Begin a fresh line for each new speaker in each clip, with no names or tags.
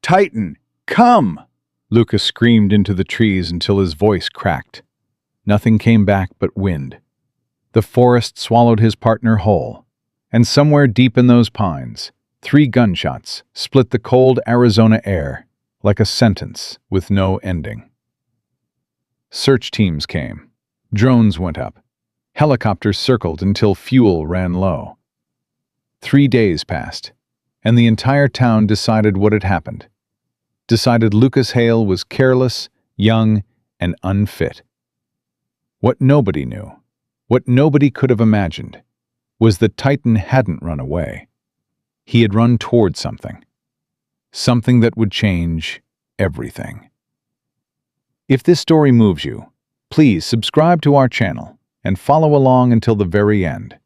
Titan, come! Lucas screamed into the trees until his voice cracked. Nothing came back but wind. The forest swallowed his partner whole, and somewhere deep in those pines, 3 gunshots split the cold Arizona air like a sentence with no ending. Search teams came. Drones went up. Helicopters circled until fuel ran low. 3 days passed, and the entire town decided what had happened. Decided Lucas Hale was careless, young, and unfit. What nobody knew, what nobody could have imagined, was that Titan hadn't run away. He had run toward something. Something that would change everything. If this story moves you, please subscribe to our channel and follow along until the very end.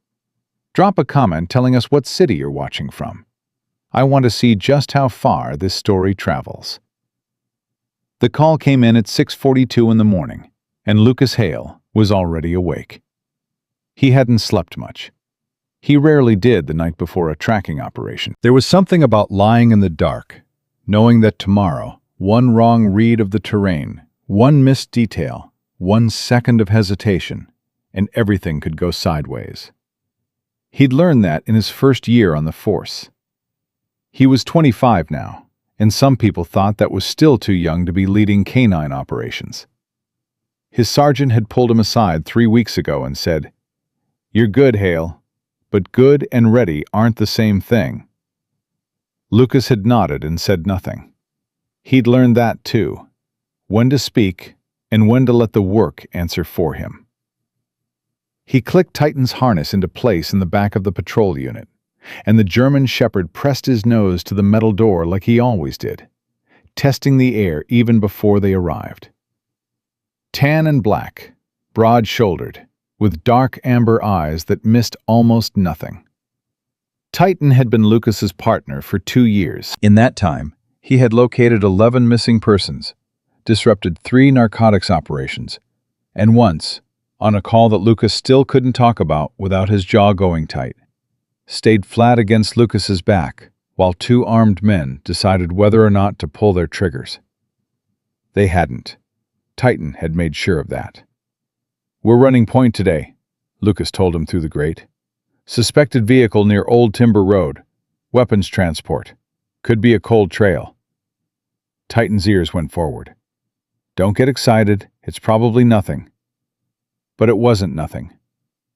Drop a comment telling us what city you're watching from. I want to see just how far this story travels. The call came in at 6:42 in the morning, and Lucas Hale was already awake. He hadn't slept much. He rarely did the night before a tracking operation. There was something about lying in the dark, knowing that tomorrow, one wrong read of the terrain, one missed detail, 1 second of hesitation, and everything could go sideways. He'd learned that in his first year on the force. He was 25 now, and some people thought that was still too young to be leading canine operations. His sergeant had pulled him aside 3 weeks ago and said, "You're good, Hale, but good and ready aren't the same thing." Lucas had nodded and said nothing. He'd learned that too, when to speak and when to let the work answer for him. He clicked Titan's harness into place in the back of the patrol unit, and the German shepherd pressed his nose to the metal door like he always did, testing the air even before they arrived. Tan and black, broad-shouldered, with dark amber eyes that missed almost nothing. Titan had been Lucas's partner for 2 years. In that time, he had located 11 missing persons, disrupted 3 narcotics operations, and once, on a call that Lucas still couldn't talk about without his jaw going tight, stayed flat against Lucas's back while 2 armed men decided whether or not to pull their triggers. They hadn't. Titan had made sure of that. "We're running point today," Lucas told him through the grate. "Suspected vehicle near Old Timber Road. Weapons transport. Could be a cold trail." Titan's ears went forward. "Don't get excited. It's probably nothing." But it wasn't nothing.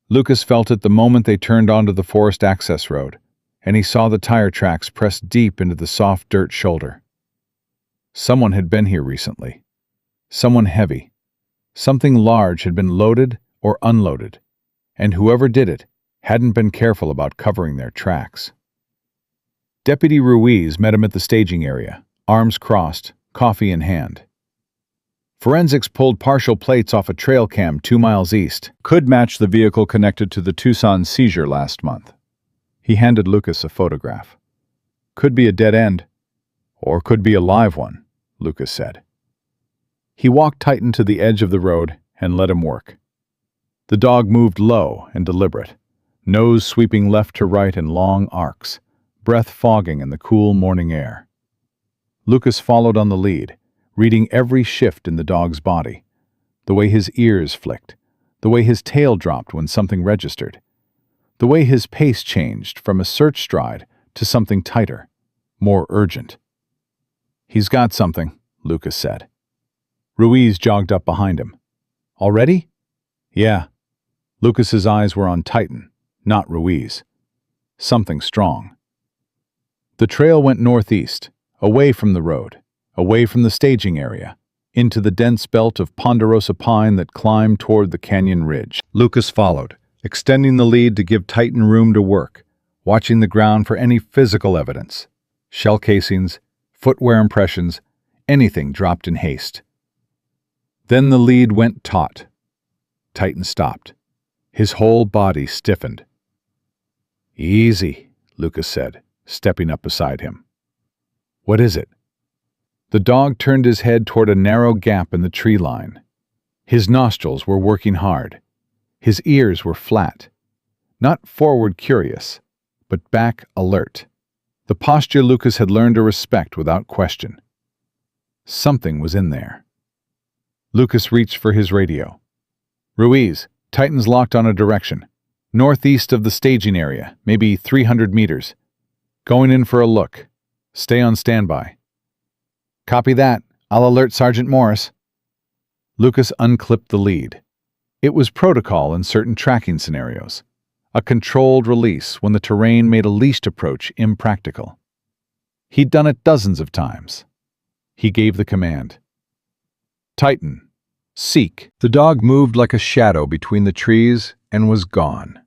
Lucas felt it the moment they turned onto the forest access road, and he saw the tire tracks press deep into the soft dirt shoulder. Someone had been here recently. Someone heavy. Something large had been loaded or unloaded, and whoever did it hadn't been careful about covering their tracks. Deputy Ruiz met him at the staging area, arms crossed, coffee in hand. Forensics pulled partial plates off a trail cam 2 miles east. Could match the vehicle connected to the Tucson seizure last month. He handed Lucas a photograph. "Could be a dead end, or could be a live one," Lucas said. He walked Titan to the edge of the road and let him work. The dog moved low and deliberate, nose sweeping left to right in long arcs, breath fogging in the cool morning air. Lucas followed on the lead, reading every shift in the dog's body, the way his ears flicked, the way his tail dropped when something registered, the way his pace changed from a search stride to something tighter, more urgent. "He's got something," Lucas said. Ruiz jogged up behind him. "Already?" "Yeah." Lucas's eyes were on Titan, not Ruiz. Something strong. The trail went northeast, away from the road, away from the staging area, into the dense belt of ponderosa pine that climbed toward the canyon ridge. Lucas followed, extending the lead to give Titan room to work, watching the ground for any physical evidence. Shell casings, footwear impressions, anything dropped in haste. Then the lead went taut. Titan stopped. His whole body stiffened. "Easy," Lucas said, stepping up beside him. "What is it?" The dog turned his head toward a narrow gap in the tree line. His nostrils were working hard. His ears were flat. Not forward curious, but back alert. the posture Lucas had learned to respect without question. Something was in there. Lucas reached for his radio. "Ruiz, Titan's locked on a direction. Northeast of the staging area, maybe 300 meters. Going in for a look. Stay on standby." "Copy that. I'll alert Sergeant Morris." Lucas unclipped the lead. It was protocol in certain tracking scenarios. A controlled release when the terrain made a leashed approach impractical. He'd done it dozens of times. He gave the command. "Titan, seek." The dog moved like a shadow between the trees and was gone.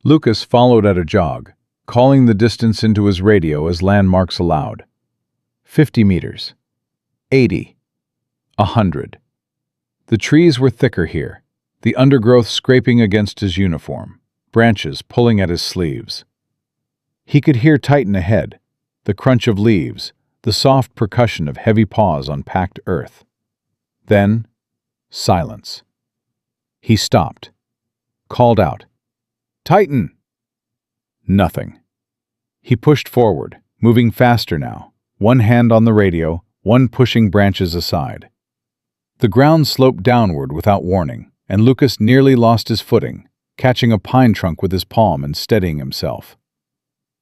Lucas followed at a jog, calling the distance into his radio as landmarks allowed. 50 meters. 80. 100. The trees were thicker here, the undergrowth scraping against his uniform, branches pulling at his sleeves. He could hear Titan ahead, the crunch of leaves, the soft percussion of heavy paws on packed earth. Then, silence. He stopped, called out, "Titan!" Nothing. He pushed forward, moving faster now, one hand on the radio, one pushing branches aside. The ground sloped downward without warning, and Lucas nearly lost his footing, catching a pine trunk with his palm and steadying himself.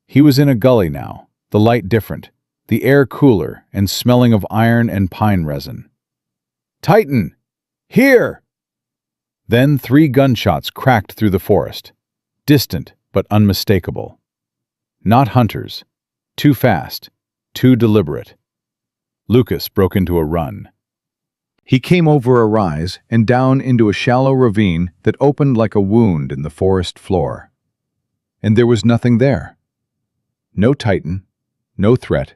He was in a gully now, the light different, the air cooler and smelling of iron and pine resin. "Titan! Here!" Then 3 gunshots cracked through the forest, distant but unmistakable. Not hunters, too fast, too deliberate. Lucas broke into a run. He came over a rise and down into a shallow ravine that opened like a wound in the forest floor. And there was nothing there. No Titan, no threat,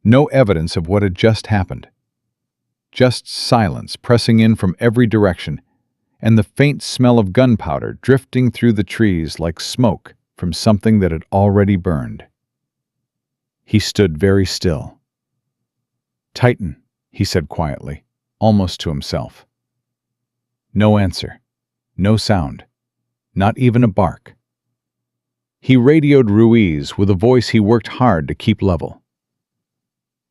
no evidence of what had just happened. Just silence pressing in from every direction, and the faint smell of gunpowder drifting through the trees like smoke from something that had already burned. He stood very still. "Titan," he said quietly, almost to himself. No answer, no sound, not even a bark. He radioed Ruiz with a voice he worked hard to keep level.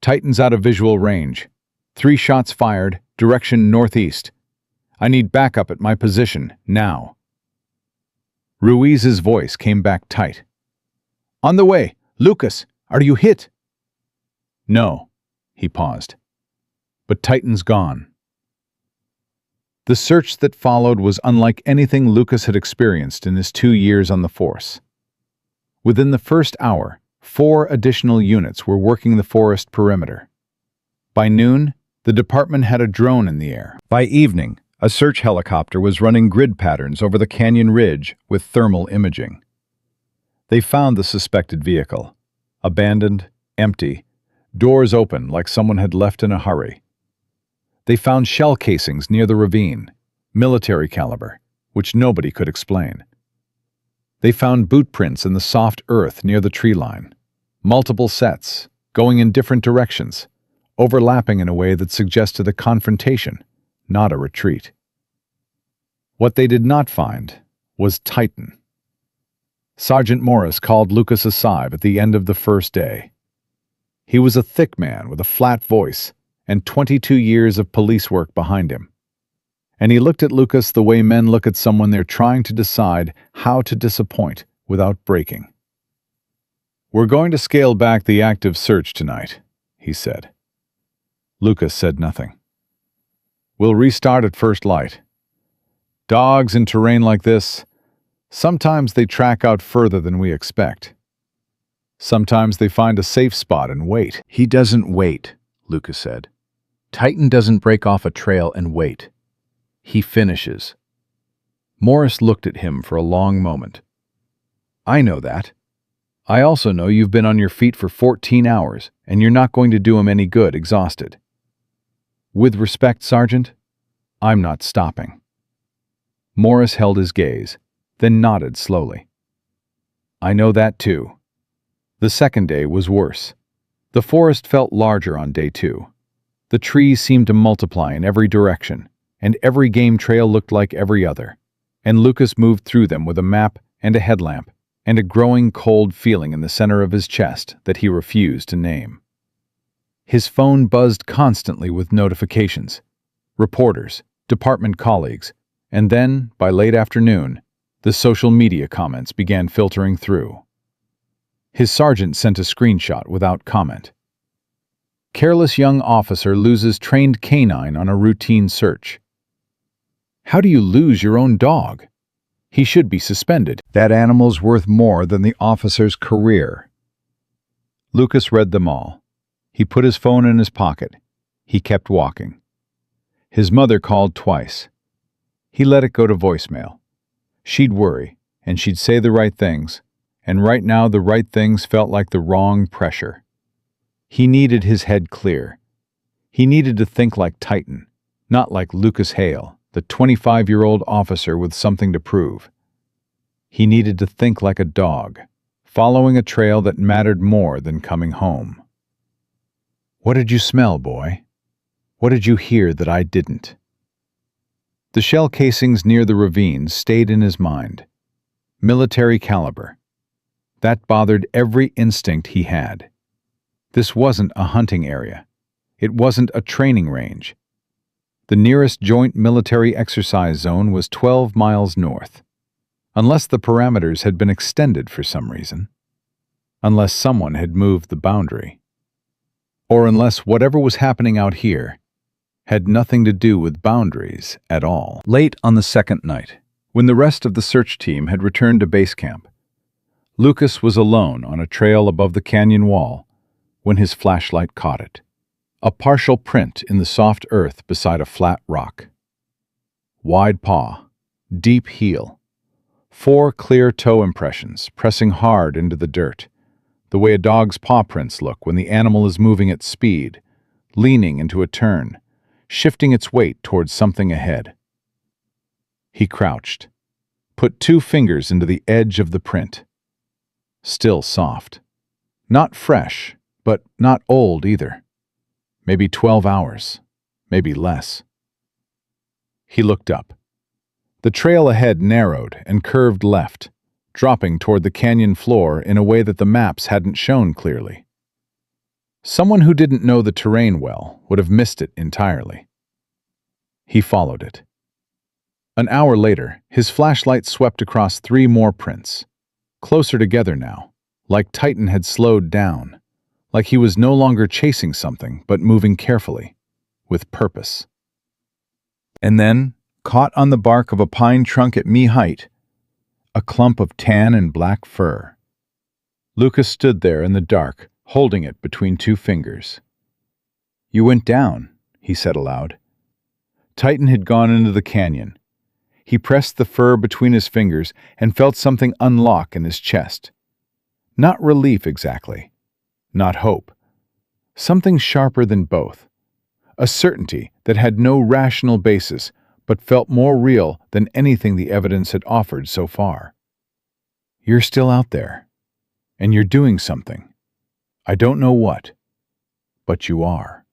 "Titan's out of visual range. 3 shots fired, direction northeast. I need backup at my position, now." Ruiz's voice came back tight. "On the way. Lucas, are you hit?" "No." He paused. "But Titan's gone." The search that followed was unlike anything Lucas had experienced in his 2 years on the force. Within the first hour, 4 additional units were working the forest perimeter. By noon, the department had a drone in the air. By evening, a search helicopter was running grid patterns over the canyon ridge with thermal imaging. They found the suspected vehicle. Abandoned, empty, doors open like someone had left in a hurry. They found shell casings near the ravine, military caliber, which nobody could explain. They found boot prints in the soft earth near the tree line, multiple sets, going in different directions, overlapping in a way that suggested a confrontation, not a retreat. What they did not find was Titan. Sergeant Morris called Lucas aside at the end of the first day. He was a thick man with a flat voice and 22 years of police work behind him. And he looked at Lucas the way men look at someone they're trying to decide how to disappoint without breaking. "We're going to scale back the active search tonight," he said. Lucas said nothing. "We'll restart at first light. Dogs in terrain like this, sometimes they track out further than we expect. Sometimes they find a safe spot and wait." "He doesn't wait," Lucas said. "Titan doesn't break off a trail and wait. He finishes." Morris looked at him for a long moment. "I know that. I also know you've been on your feet for 14 hours, and you're not going to do him any good exhausted. With respect, Sergeant, I'm not stopping." Morris held his gaze, then nodded slowly. "I know that too." The second day was worse. The forest felt larger on day 2. The trees seemed to multiply in every direction, and every game trail looked like every other, and Lucas moved through them with a map and a headlamp, and a growing cold feeling in the center of his chest that he refused to name. His phone buzzed constantly with notifications, reporters, department colleagues, and then, by late afternoon, the social media comments began filtering through. His sergeant sent a screenshot without comment. Careless young officer loses trained canine on a routine search. How do you lose your own dog? He should be suspended. That animal's worth more than the officer's career. Lucas read them all. He put his phone in his pocket. He kept walking. His mother called twice. He let it go to voicemail. She'd worry, and she'd say the right things, and right now the right things felt like the wrong pressure. He needed his head clear. He needed to think like Titan, not like Lucas Hale, the 25-year-old officer with something to prove. He needed to think like a dog, following a trail that mattered more than coming home. What did you smell, boy? What did you hear that I didn't? The shell casings near the ravines stayed in his mind. Military caliber. That bothered every instinct he had. This wasn't a hunting area. It wasn't a training range. The nearest joint military exercise zone was 12 miles north. Unless the parameters had been extended for some reason. Unless someone had moved the boundary. Or unless whatever was happening out here had nothing to do with boundaries at all. Late on the second night, when the rest of the search team had returned to base camp, Lucas was alone on a trail above the canyon wall when his flashlight caught it. A partial print in the soft earth beside a flat rock. Wide paw, deep heel, 4 clear toe impressions pressing hard into the dirt, the way a dog's paw prints look when the animal is moving at speed, leaning into a turn, shifting its weight towards something ahead. He crouched, put 2 fingers into the edge of the print. Still soft. Not fresh, but not old either. Maybe 12 hours, maybe less. He looked up. The trail ahead narrowed and curved left, dropping toward the canyon floor in a way that the maps hadn't shown clearly. Someone who didn't know the terrain well would have missed it entirely. He followed it. An hour later, his flashlight swept across 3 more prints, closer together now, like Titan had slowed down, like he was no longer chasing something but moving carefully, with purpose. And then, caught on the bark of a pine trunk at knee-height, a clump of tan and black fur. Lucas stood there in the dark, holding it between 2 fingers. "You went down," he said aloud. Titan had gone into the canyon. He pressed the fur between his fingers and felt something unlock in his chest. Not relief exactly. Not hope. Something sharper than both. A certainty that had no rational basis, but felt more real than anything the evidence had offered so far. You're still out there. And you're doing something. I don't know what. But you are.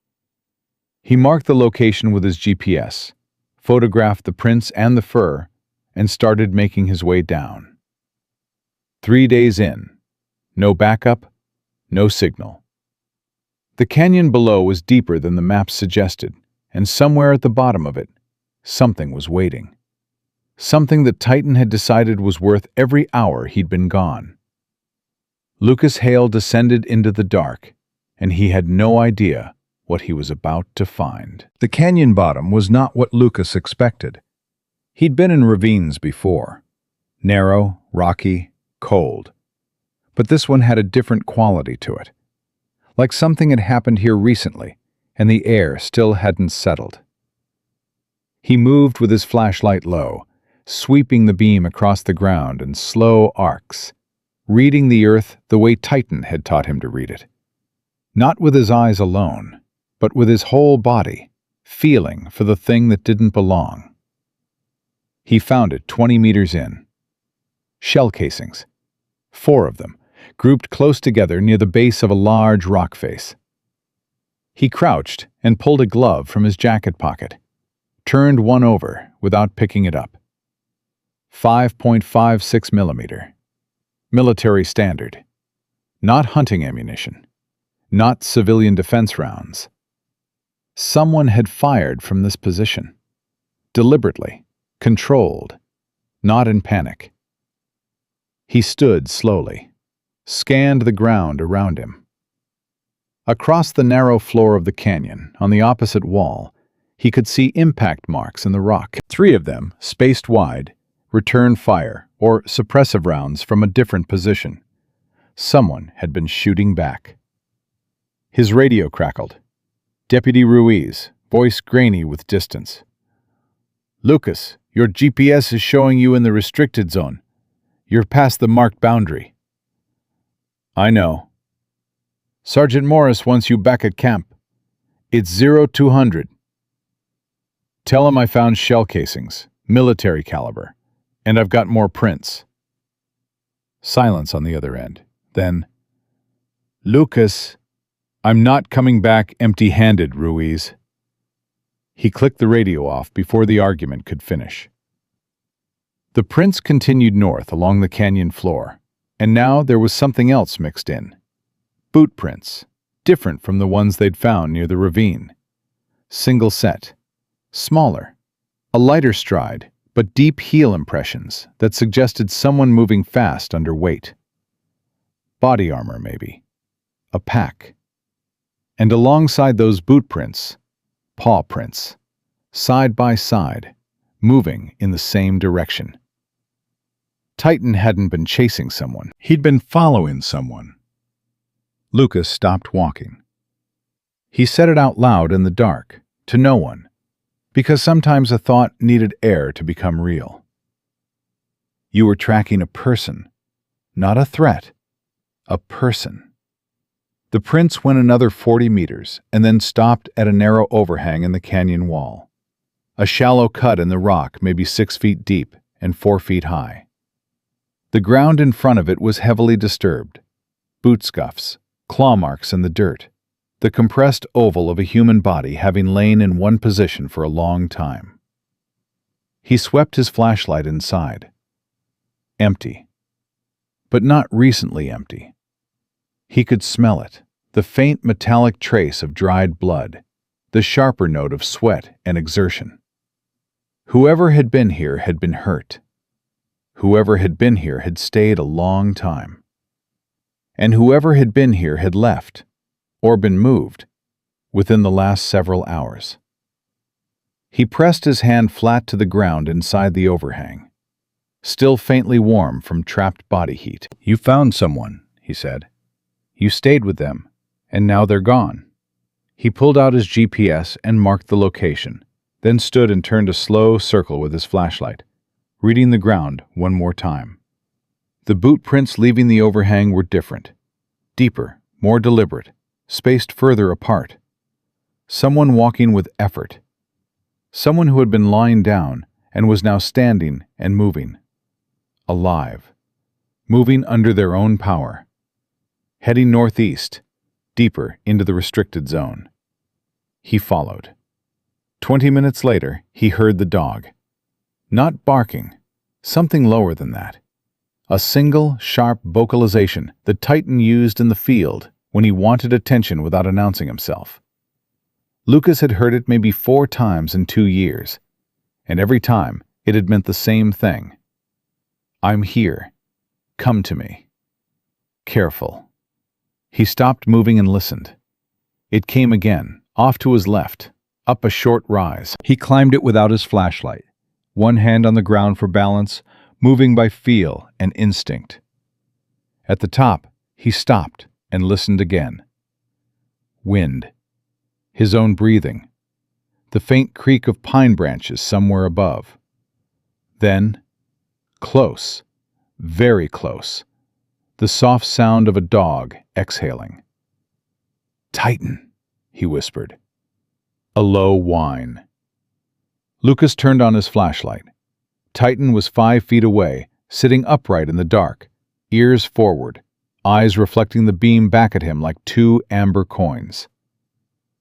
He marked the location with his GPS, photographed the prints and the fur, and started making his way down. 3 days in. No backup, no signal. The canyon below was deeper than the maps suggested, and somewhere at the bottom of it, something was waiting. Something that Titan had decided was worth every hour he'd been gone. Lucas Hale descended into the dark, and he had no idea what he was about to find. The canyon bottom was not what Lucas expected. He'd been in ravines before. Narrow, rocky, cold. But this one had a different quality to it. Like something had happened here recently, and the air still hadn't settled. He moved with his flashlight low, sweeping the beam across the ground in slow arcs, reading the earth the way Titan had taught him to read it. Not with his eyes alone, but with his whole body, feeling for the thing that didn't belong. He found it 20 meters in. Shell casings. 4 of them, grouped close together near the base of a large rock face. He crouched and pulled a glove from his jacket pocket, turned one over without picking it up. 5.56 millimeter. Military standard. Not hunting ammunition. Not civilian defense rounds. Someone had fired from this position. Deliberately. Controlled. Not in panic. He stood slowly, scanned the ground around him. Across the narrow floor of the canyon, on the opposite wall, he could see impact marks in the rock. 3 of them, spaced wide, return fire or suppressive rounds from a different position. Someone had been shooting back. His radio crackled. Deputy Ruiz, voice grainy with distance. "Lucas, your GPS is showing you in the restricted zone. You're past the marked boundary." "I know. Sergeant Morris wants you back at camp. It's 0200. Tell him I found shell casings, military caliber, and I've got more prints." Silence on the other end. Then, "Lucas, I'm not coming back empty-handed, Ruiz." He clicked the radio off before the argument could finish. The prints continued north along the canyon floor, and now there was something else mixed in. Boot prints, different from the ones they'd found near the ravine. Single set, smaller, a lighter stride, but deep heel impressions that suggested someone moving fast under weight. Body armor, maybe. A pack. And alongside those boot prints, paw prints, side by side, moving in the same direction. Titan hadn't been chasing someone. He'd been following someone. Lucas stopped walking. He said it out loud in the dark, to no one, because sometimes a thought needed air to become real. You were tracking a person, not a threat, a person. The prints went another 40 meters and then stopped at a narrow overhang in the canyon wall. A shallow cut in the rock, maybe 6 feet deep and 4 feet high. The ground in front of it was heavily disturbed. Boot scuffs, claw marks in the dirt, the compressed oval of a human body having lain in one position for a long time. He swept his flashlight inside. Empty. But not recently empty. He could smell it, the faint metallic trace of dried blood, the sharper note of sweat and exertion. Whoever had been here had been hurt. Whoever had been here had stayed a long time. And whoever had been here had left, or been moved, within the last several hours. He pressed his hand flat to the ground inside the overhang, still faintly warm from trapped body heat. "You found someone," he said. "You stayed with them, and now they're gone." He pulled out his GPS and marked the location, then stood and turned a slow circle with his flashlight, reading the ground one more time. The boot prints leaving the overhang were different, deeper, more deliberate, spaced further apart. Someone walking with effort. Someone who had been lying down and was now standing and moving. Alive. Moving under their own power. Heading northeast, deeper into the restricted zone. He followed. 20 minutes later, he heard the dog. Not barking, something lower than that. A single, sharp vocalization that Titan used in the field when he wanted attention without announcing himself. Lucas had heard it maybe 4 times in 2 years, and every time it had meant the same thing. "I'm here. Come to me." Careful. He stopped moving and listened. It came again, off to his left, up a short rise. He climbed it without his flashlight, one hand on the ground for balance, moving by feel and instinct. At the top, he stopped and listened again. Wind. His own breathing. The faint creak of pine branches somewhere above. Then, close, very close, the soft sound of a dog exhaling. "Titan," he whispered. A low whine. Lucas turned on his flashlight. Titan was 5 feet away, sitting upright in the dark, ears forward, eyes reflecting the beam back at him like 2 amber coins.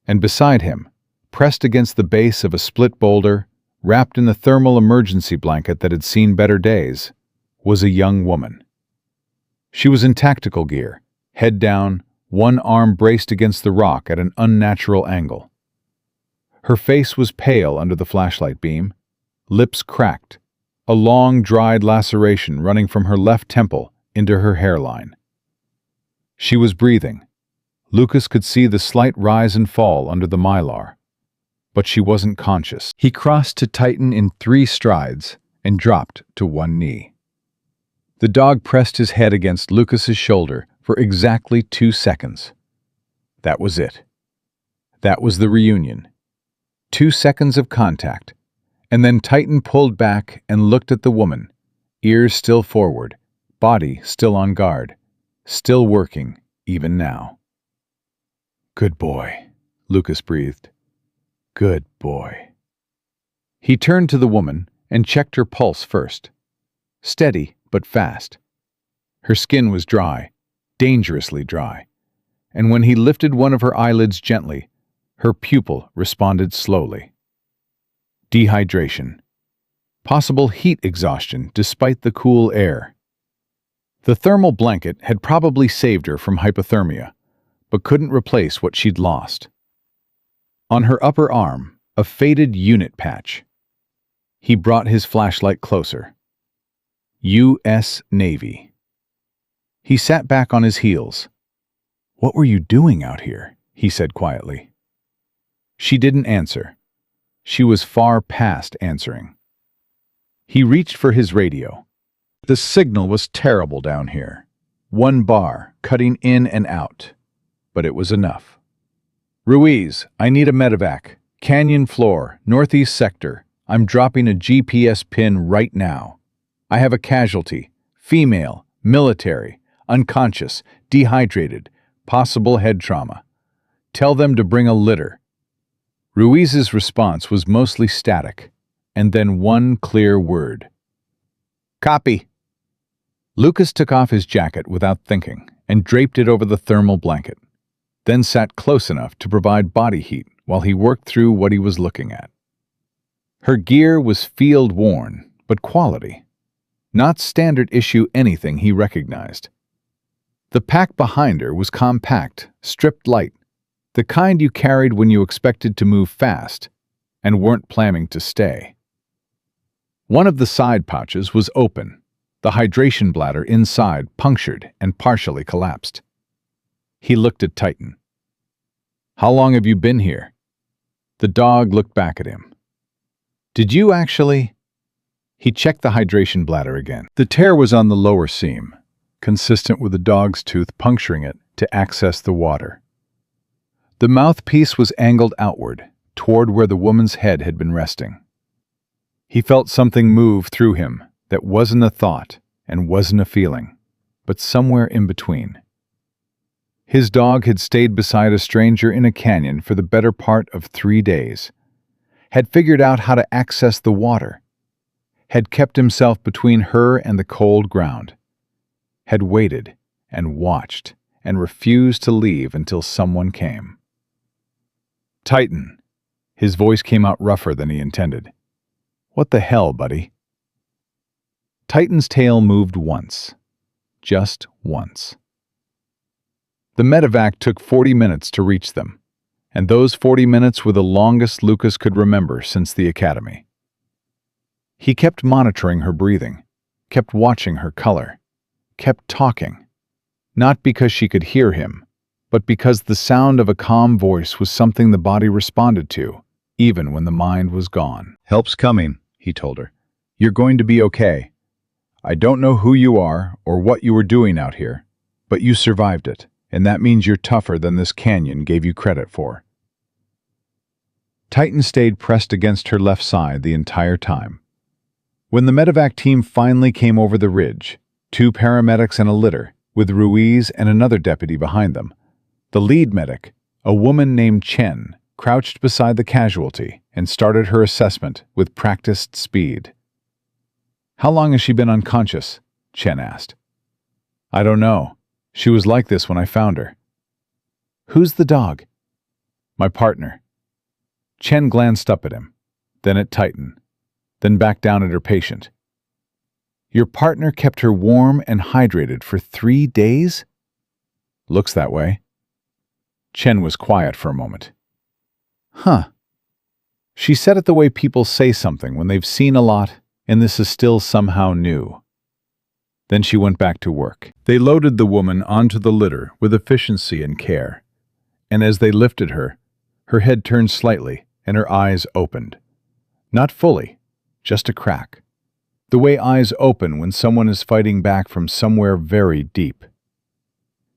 And beside him, pressed against the base of a split boulder, wrapped in the thermal emergency blanket that had seen better days, was a young woman. She was in tactical gear, head down, one arm braced against the rock at an unnatural angle. Her face was pale under the flashlight beam, lips cracked, a long, dried laceration running from her left temple into her hairline. She was breathing. Lucas could see the slight rise and fall under the mylar, but she wasn't conscious. He crossed to Titan in 3 strides and dropped to one knee. The dog pressed his head against Lucas's shoulder for exactly 2 seconds. That was it. That was the reunion. 2 seconds of contact, and then Titan pulled back and looked at the woman, ears still forward, body still on guard, still working even now. "Good boy," Lucas breathed. "Good boy." He turned to the woman and checked her pulse first. Steady, but fast. Her skin was dry, dangerously dry, and when he lifted one of her eyelids gently, her pupil responded slowly. Dehydration. Possible heat exhaustion despite the cool air. The thermal blanket had probably saved her from hypothermia, but couldn't replace what she'd lost. On her upper arm, a faded unit patch. He brought his flashlight closer. U.S. Navy. He sat back on his heels. "What were you doing out here?" he said quietly. She didn't answer. She was far past answering. He reached for his radio. The signal was terrible down here. 1 bar, cutting in and out. But it was enough. "Ruiz, I need a medevac. Canyon floor, northeast sector. I'm dropping a GPS pin right now. I have a casualty. Female, military, unconscious, dehydrated, possible head trauma. Tell them to bring a litter." Ruiz's response was mostly static, and then one clear word. "Copy." Lucas took off his jacket without thinking and draped it over the thermal blanket, then sat close enough to provide body heat while he worked through what he was looking at. Her gear was field-worn, but quality. Not standard issue anything he recognized. The pack behind her was compact, stripped light, the kind you carried when you expected to move fast and weren't planning to stay. One of the side pouches was open, the hydration bladder inside punctured and partially collapsed. He looked at Titan. "How long have you been here?" The dog looked back at him. "Did you actually—" He checked the hydration bladder again. The tear was on the lower seam, consistent with the dog's tooth puncturing it to access the water. The mouthpiece was angled outward, toward where the woman's head had been resting. He felt something move through him that wasn't a thought and wasn't a feeling, but somewhere in between. His dog had stayed beside a stranger in a canyon for the better part of 3 days, had figured out how to access the water, had kept himself between her and the cold ground, had waited and watched and refused to leave until someone came. "Titan." His voice came out rougher than he intended. "What the hell, buddy?" Titan's tail moved once. Just once. The medevac took 40 minutes to reach them, and those 40 minutes were the longest Lucas could remember since the academy. He kept monitoring her breathing, kept watching her color, kept talking, not because she could hear him, but because the sound of a calm voice was something the body responded to, even when the mind was gone. "Help's coming," he told her. "You're going to be okay. I don't know who you are or what you were doing out here, but you survived it, and that means you're tougher than this canyon gave you credit for." Titan stayed pressed against her left side the entire time. When the medevac team finally came over the ridge, 2 paramedics and a litter, with Ruiz and another deputy behind them, the lead medic, a woman named Chen, crouched beside the casualty and started her assessment with practiced speed. "How long has she been unconscious?" Chen asked. "I don't know. She was like this when I found her." "Who's the dog?" "My partner." Chen glanced up at him, then at Titan, then back down at her patient. Your partner kept her warm and hydrated for 3 days? Looks that way. Chen was quiet for a moment. Huh. She said it the way people say something when they've seen a lot and this is still somehow new. Then she went back to work. They loaded the woman onto the litter with efficiency and care, and as they lifted her, her head turned slightly and her eyes opened. Not fully, just a crack. The way eyes open when someone is fighting back from somewhere very deep.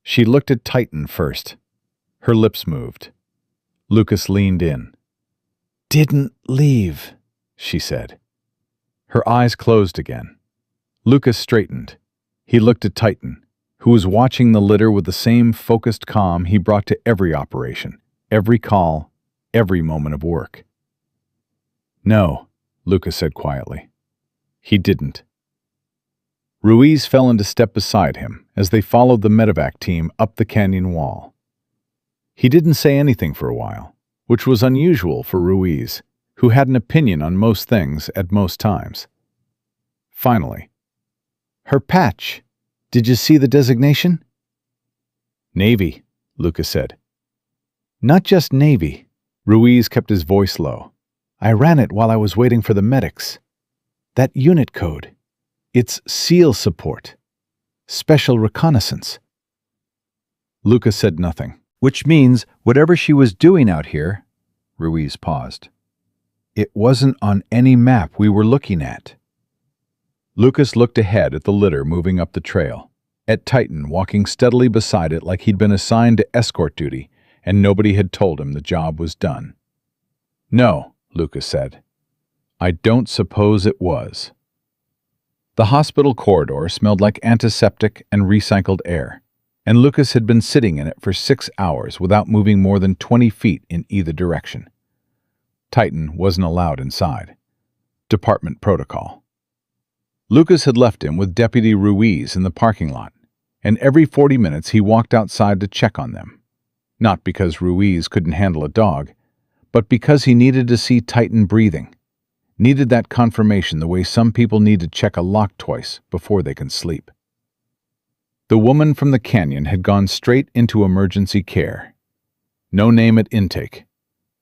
She looked at Titan first. Her lips moved. Lucas leaned in. "Didn't leave," she said. Her eyes closed again. Lucas straightened. He looked at Titan, who was watching the litter with the same focused calm he brought to every operation, every call, every moment of work. "No," Lucas said quietly. He didn't. Ruiz fell into step beside him as they followed the medevac team up the canyon wall. He didn't say anything for a while, which was unusual for Ruiz, who had an opinion on most things at most times. Finally, "Her patch. Did you see the designation?" "Navy," Lucas said. "Not just Navy." Ruiz kept his voice low. "I ran it while I was waiting for the medics. That unit code. It's SEAL support. Special reconnaissance." Lucas said nothing. "Which means whatever she was doing out here," Ruiz paused, "it wasn't on any map we were looking at." Lucas looked ahead at the litter moving up the trail, at Titan walking steadily beside it like he'd been assigned to escort duty and nobody had told him the job was done. "No," Lucas said. "I don't suppose it was." The hospital corridor smelled like antiseptic and recycled air, and Lucas had been sitting in it for 6 hours without moving more than 20 feet in either direction. Titan wasn't allowed inside. Department protocol. Lucas had left him with Deputy Ruiz in the parking lot, and every 40 minutes he walked outside to check on them. Not because Ruiz couldn't handle a dog, but because he needed to see Titan breathing. Needed that confirmation the way some people need to check a lock twice before they can sleep. The woman from the canyon had gone straight into emergency care. No name at intake.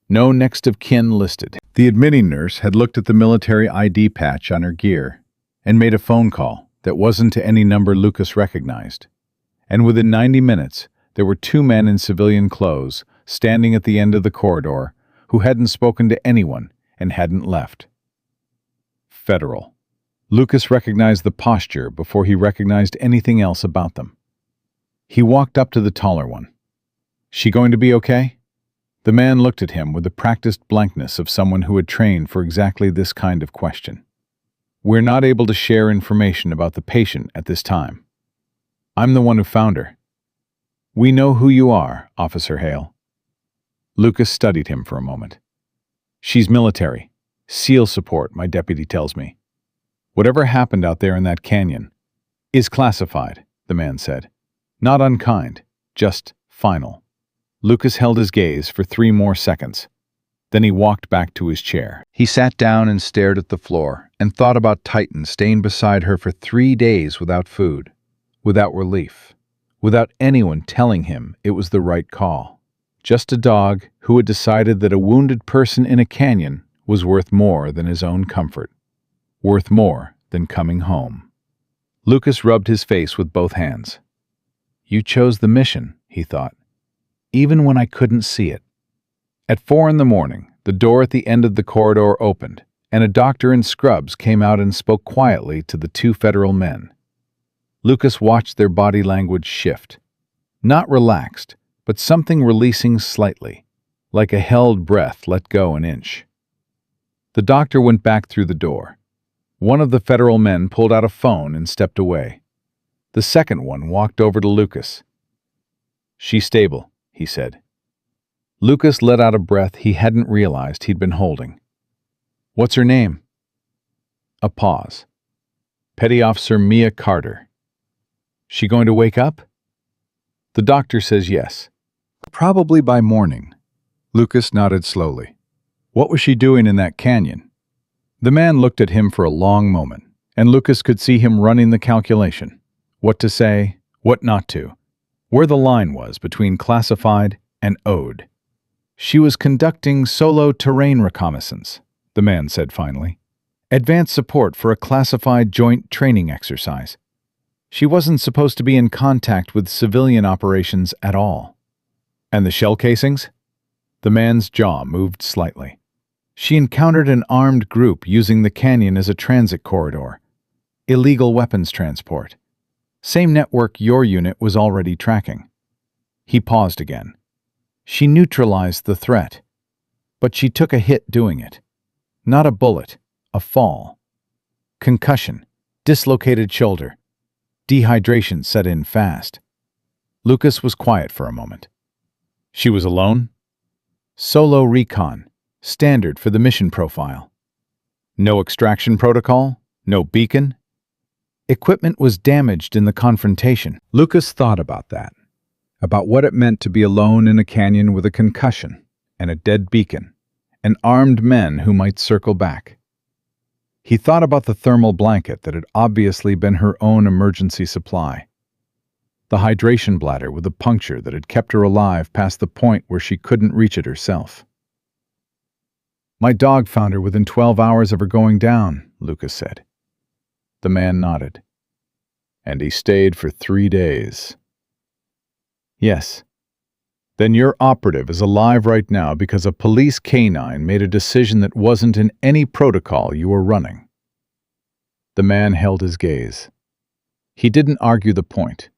No next of kin listed. The admitting nurse had looked at the military ID patch on her gear and made a phone call that wasn't to any number Lucas recognized. And within 90 minutes, there were 2 men in civilian clothes standing at the end of the corridor who hadn't spoken to anyone and hadn't left. Federal. Lucas recognized the posture before he recognized anything else about them. He walked up to the taller one. "She going to be okay?" The man looked at him with the practiced blankness of someone who had trained for exactly this kind of question. "We're not able to share information about the patient at this time. I'm the one who found her." "We know who you are, Officer Hale." Lucas studied him for a moment. "She's military. SEAL support, my deputy tells me. Whatever happened out there in that canyon is classified," the man said. "Not unkind, just final." Lucas held his gaze for 3 more seconds. Then he walked back to his chair. He sat down and stared at the floor and thought about Titan staying beside her for 3 days without food, without relief, without anyone telling him it was the right call. Just a dog who had decided that a wounded person in a canyon was worth more than his own comfort, worth more than coming home. Lucas rubbed his face with both hands. "You chose the mission," he thought, "even when I couldn't see it." At 4 in the morning, the door at the end of the corridor opened, and a doctor in scrubs came out and spoke quietly to the 2 federal men. Lucas watched their body language shift. Not relaxed, but something releasing slightly, like a held breath let go an inch. The doctor went back through the door. One of the federal men pulled out a phone and stepped away. The second one walked over to Lucas. "She's stable," he said. Lucas let out a breath he hadn't realized he'd been holding. "What's her name?" A pause. "Petty Officer Mia Carter." "She going to wake up?" "The doctor says yes. Probably by morning." Lucas nodded slowly. "What was she doing in that canyon?" The man looked at him for a long moment, And Lucas could see him running the calculation. What to say, what not to. Where the line was between classified and owed. She was conducting solo terrain reconnaissance, the man said finally. Advanced support for a classified joint training exercise. She wasn't supposed to be in contact with civilian operations at all. And the shell casings? The man's jaw moved slightly. She encountered an armed group using the canyon as a transit corridor. Illegal weapons transport. Same network your unit was already tracking. He paused again. She neutralized the threat. But she took a hit doing it. Not a bullet, a fall. Concussion, dislocated shoulder. Dehydration set in fast. Lucas was quiet for a moment. She was alone? Solo recon, standard for the mission profile. No extraction protocol? No beacon? Equipment was damaged in the confrontation. Lucas thought about that. About what it meant to be alone in a canyon with a concussion and a dead beacon, and armed men who might circle back. He thought about the thermal blanket that had obviously been her own emergency supply. The hydration bladder with a puncture that had kept her alive past the point where she couldn't reach it herself. My dog found her within 12 hours of her going down, Lucas said. The man nodded. And he stayed for 3 days. Yes. Then your operative is alive right now because a police canine made a decision that wasn't in any protocol you were running. The man held his gaze. He didn't argue the point.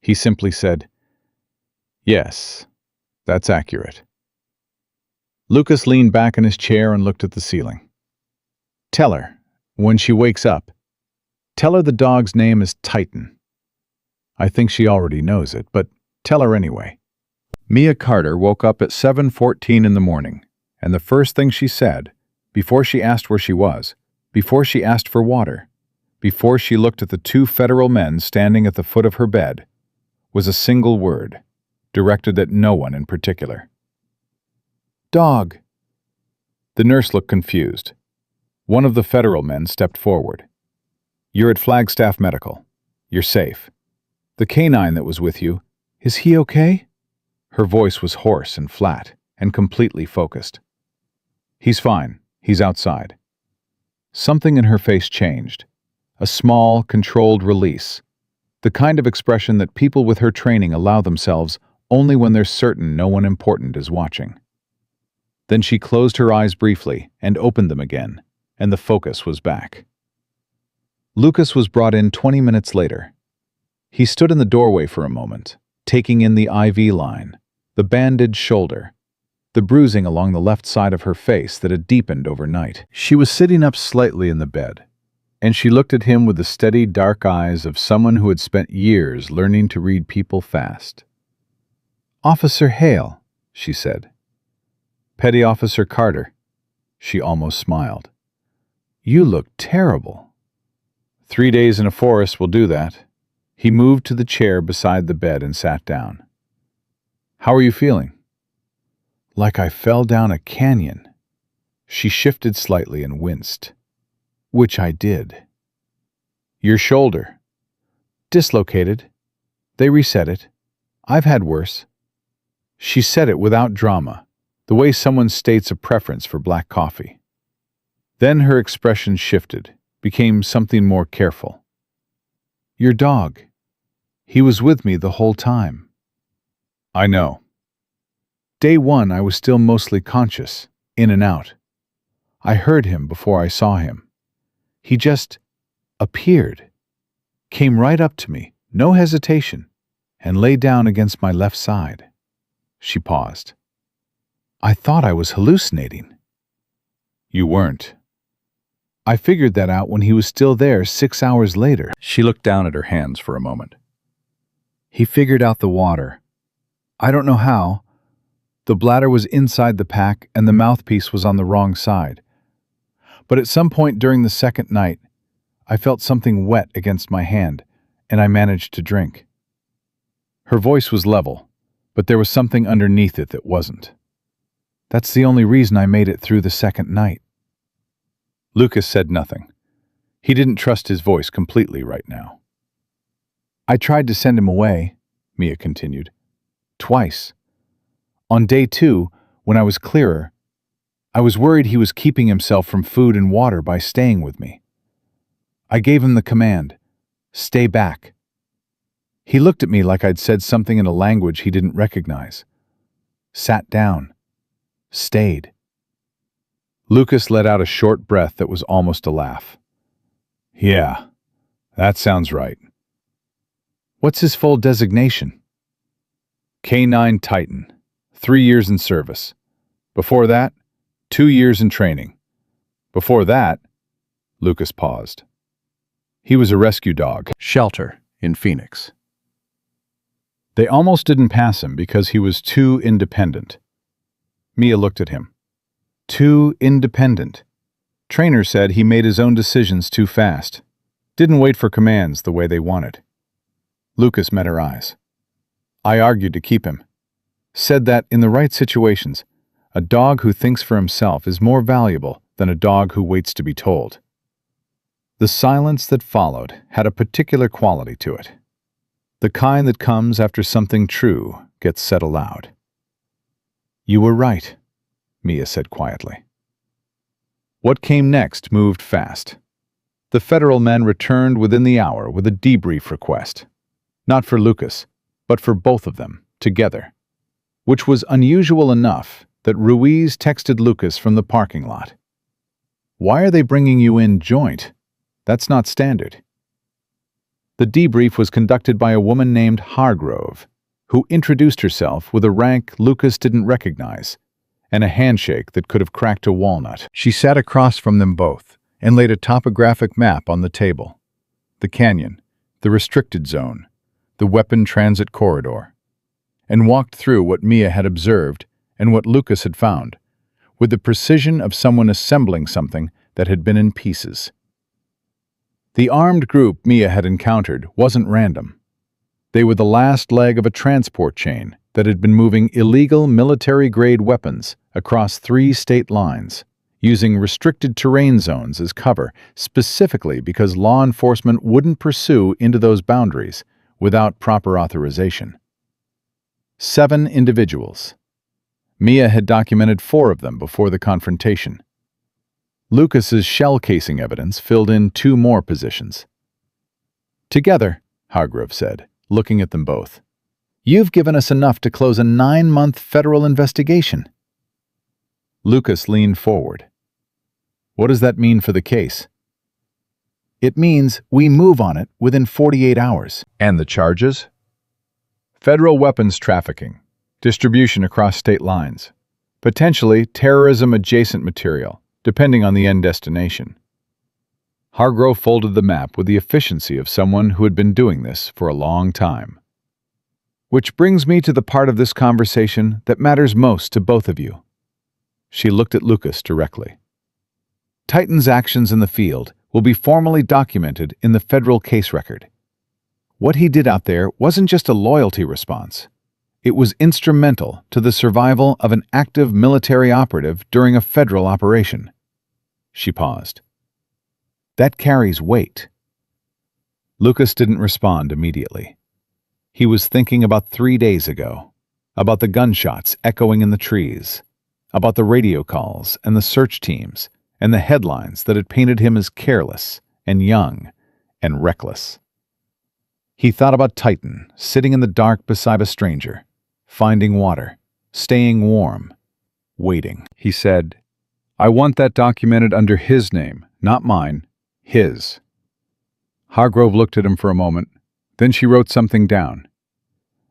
He simply said, "Yes, that's accurate." Lucas leaned back in his chair and looked at the ceiling. Tell her, when she wakes up, tell her the dog's name is Titan. I think she already knows it, but tell her anyway. Mia Carter woke up at 7:14 in the morning, and the first thing she said, before she asked where she was, before she asked for water, before she looked at the 2 federal men standing at the foot of her bed, was a single word, directed at no one in particular. Dog. The nurse looked confused. One of the federal men stepped forward. You're at Flagstaff Medical. You're safe. The canine that was with you, is he okay? Her voice was hoarse and flat, and completely focused. He's fine. He's outside. Something in her face changed. A small, controlled release. The kind of expression that people with her training allow themselves only when they're certain no one important is watching. Then she closed her eyes briefly and opened them again, and the focus was back. Lucas was brought in 20 minutes later. He stood in the doorway for a moment, taking in the IV line, the bandaged shoulder, the bruising along the left side of her face that had deepened overnight. She was sitting up slightly in the bed, and she looked at him with the steady, dark eyes of someone who had spent years learning to read people fast. "Officer Hale," she said. "Petty Officer Carter." She almost smiled. "You look terrible." 3 days in a forest will do that. He moved to the chair beside the bed and sat down. "How are you feeling?" "Like I fell down a canyon." She shifted slightly and winced. "Which I did." "Your shoulder?" "Dislocated. They reset it. I've had worse." She said it without drama, the way someone states a preference for black coffee. Then her expression shifted, became something more careful. "Your dog. He was with me the whole time." "I know." Day 1 I was still mostly conscious, in and out. I heard him before I saw him. He just appeared, came right up to me, no hesitation, and lay down against my left side. She paused. I thought I was hallucinating. "You weren't." I figured that out when he was still there 6 hours later. She looked down at her hands for a moment. He figured out the water. I don't know how. The bladder was inside the pack and the mouthpiece was on the wrong side. But at some point during the second night, I felt something wet against my hand, and I managed to drink. Her voice was level, but there was something underneath it that wasn't. That's the only reason I made it through the second night. Lucas said nothing. He didn't trust his voice completely right now. I tried to send him away, Mia continued. Twice. On day 2, when I was clearer, I was worried he was keeping himself from food and water by staying with me. I gave him the command, stay back. He looked at me like I'd said something in a language he didn't recognize. Sat down. Stayed. Lucas let out a short breath that was almost a laugh. Yeah, that sounds right. What's his full designation? K9 Titan, 3 years in service. Before that, 2 years in training. Before that, Lucas paused. He was a rescue dog, shelter, in Phoenix. They almost didn't pass him because he was too independent. Mia looked at him. Too independent. Trainer said he made his own decisions too fast. Didn't wait for commands the way they wanted. Lucas met her eyes. I argued to keep him. Said that in the right situations, a dog who thinks for himself is more valuable than a dog who waits to be told. The silence that followed had a particular quality to it. The kind that comes after something true gets said aloud. You were right, Mia said quietly. What came next moved fast. The federal men returned within the hour with a debrief request. Not for Lucas, but for both of them, together. Which was unusual enough that Ruiz texted Lucas from the parking lot. Why are they bringing you in joint? That's not standard. The debrief was conducted by a woman named Hargrove, who introduced herself with a rank Lucas didn't recognize, and a handshake that could have cracked a walnut. She sat across from them both and laid a topographic map on the table. The canyon, the restricted zone, the weapon transit corridor, and walked through what Mia had observed and what Lucas had found, with the precision of someone assembling something that had been in pieces. The armed group Mia had encountered wasn't random. They were the last leg of a transport chain that had been moving illegal military-grade weapons across 3 state lines, using restricted terrain zones as cover, specifically because law enforcement wouldn't pursue into those boundaries without proper authorization. 7 individuals. Mia had documented 4 of them before the confrontation. Lucas's shell casing evidence filled in 2 more positions. Together, Hargrove said, looking at them both, you've given us enough to close a 9-month federal investigation. Lucas leaned forward. What does that mean for the case? It means we move on it within 48 hours. And the charges? Federal weapons trafficking, distribution across state lines, potentially terrorism-adjacent material, depending on the end destination. Hargrove folded the map with the efficiency of someone who had been doing this for a long time. Which brings me to the part of this conversation that matters most to both of you. She looked at Lucas directly. Titan's actions in the field will be formally documented in the federal case record. What he did out there wasn't just a loyalty response. It was instrumental to the survival of an active military operative during a federal operation. She paused. That carries weight. Lucas didn't respond immediately. He was thinking about 3 days ago, about the gunshots echoing in the trees, about the radio calls and the search teams and the headlines that had painted him as careless and young and reckless. He thought about Titan sitting in the dark beside a stranger, finding water, staying warm, waiting. He said, I want that documented under his name, not mine, his. Hargrove looked at him for a moment, then she wrote something down.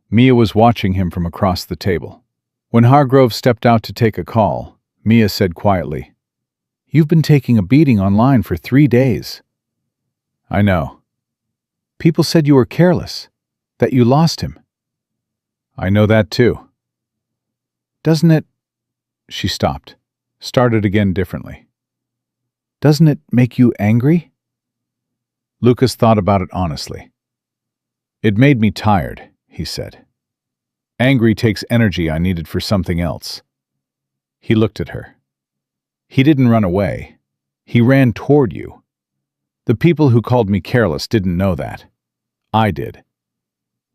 Mia was watching him from across the table. When Hargrove stepped out to take a call, Mia said quietly, You've been taking a beating online for 3 days. I know. People said you were careless, that you lost him. I know that too. Doesn't it... She stopped, started again differently. Doesn't it make you angry? Lucas thought about it honestly. It made me tired, he said. Angry takes energy I needed for something else. He looked at her. He didn't run away. He ran toward you. The people who called me careless didn't know that. I did.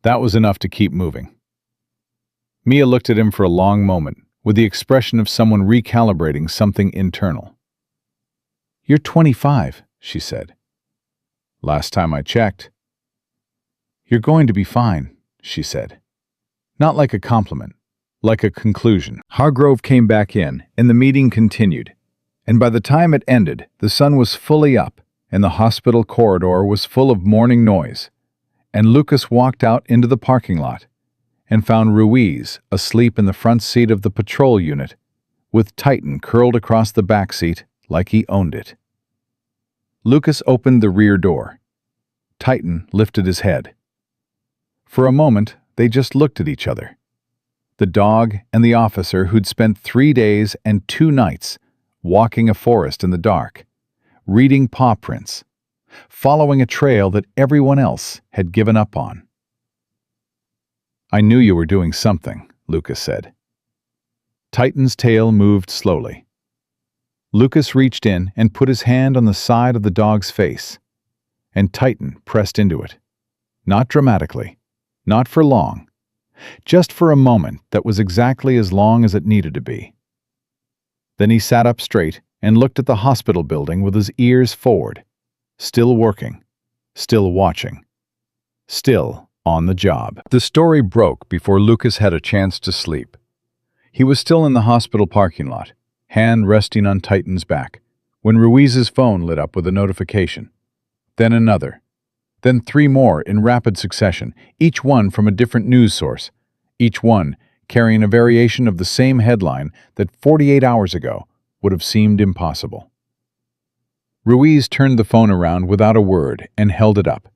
That was enough to keep moving. Mia looked at him for a long moment, with the expression of someone recalibrating something internal. "You're 25, she said. "Last time I checked." "You're going to be fine," she said. Not like a compliment, like a conclusion. Hargrove came back in, and the meeting continued. And by the time it ended, the sun was fully up, and the hospital corridor was full of morning noise. And Lucas walked out into the parking lot and found Ruiz asleep in the front seat of the patrol unit, with Titan curled across the back seat like he owned it. Lucas opened the rear door. Titan lifted his head. For a moment, they just looked at each other. The dog and the officer who'd spent 3 days and 2 nights walking a forest in the dark, reading paw prints, following a trail that everyone else had given up on. "I knew you were doing something," Lucas said. Titan's tail moved slowly. Lucas reached in and put his hand on the side of the dog's face, and Titan pressed into it. Not dramatically, not for long, just for a moment that was exactly as long as it needed to be. Then he sat up straight and looked at the hospital building with his ears forward, still working, still watching, still on the job. The story broke before Lucas had a chance to sleep. He was still in the hospital parking lot, hand resting on Titan's back, when Ruiz's phone lit up with a notification. Then another. Then 3 more in rapid succession, each one from a different news source, each one carrying a variation of the same headline that 48 hours ago would have seemed impossible. Ruiz turned the phone around without a word and held it up.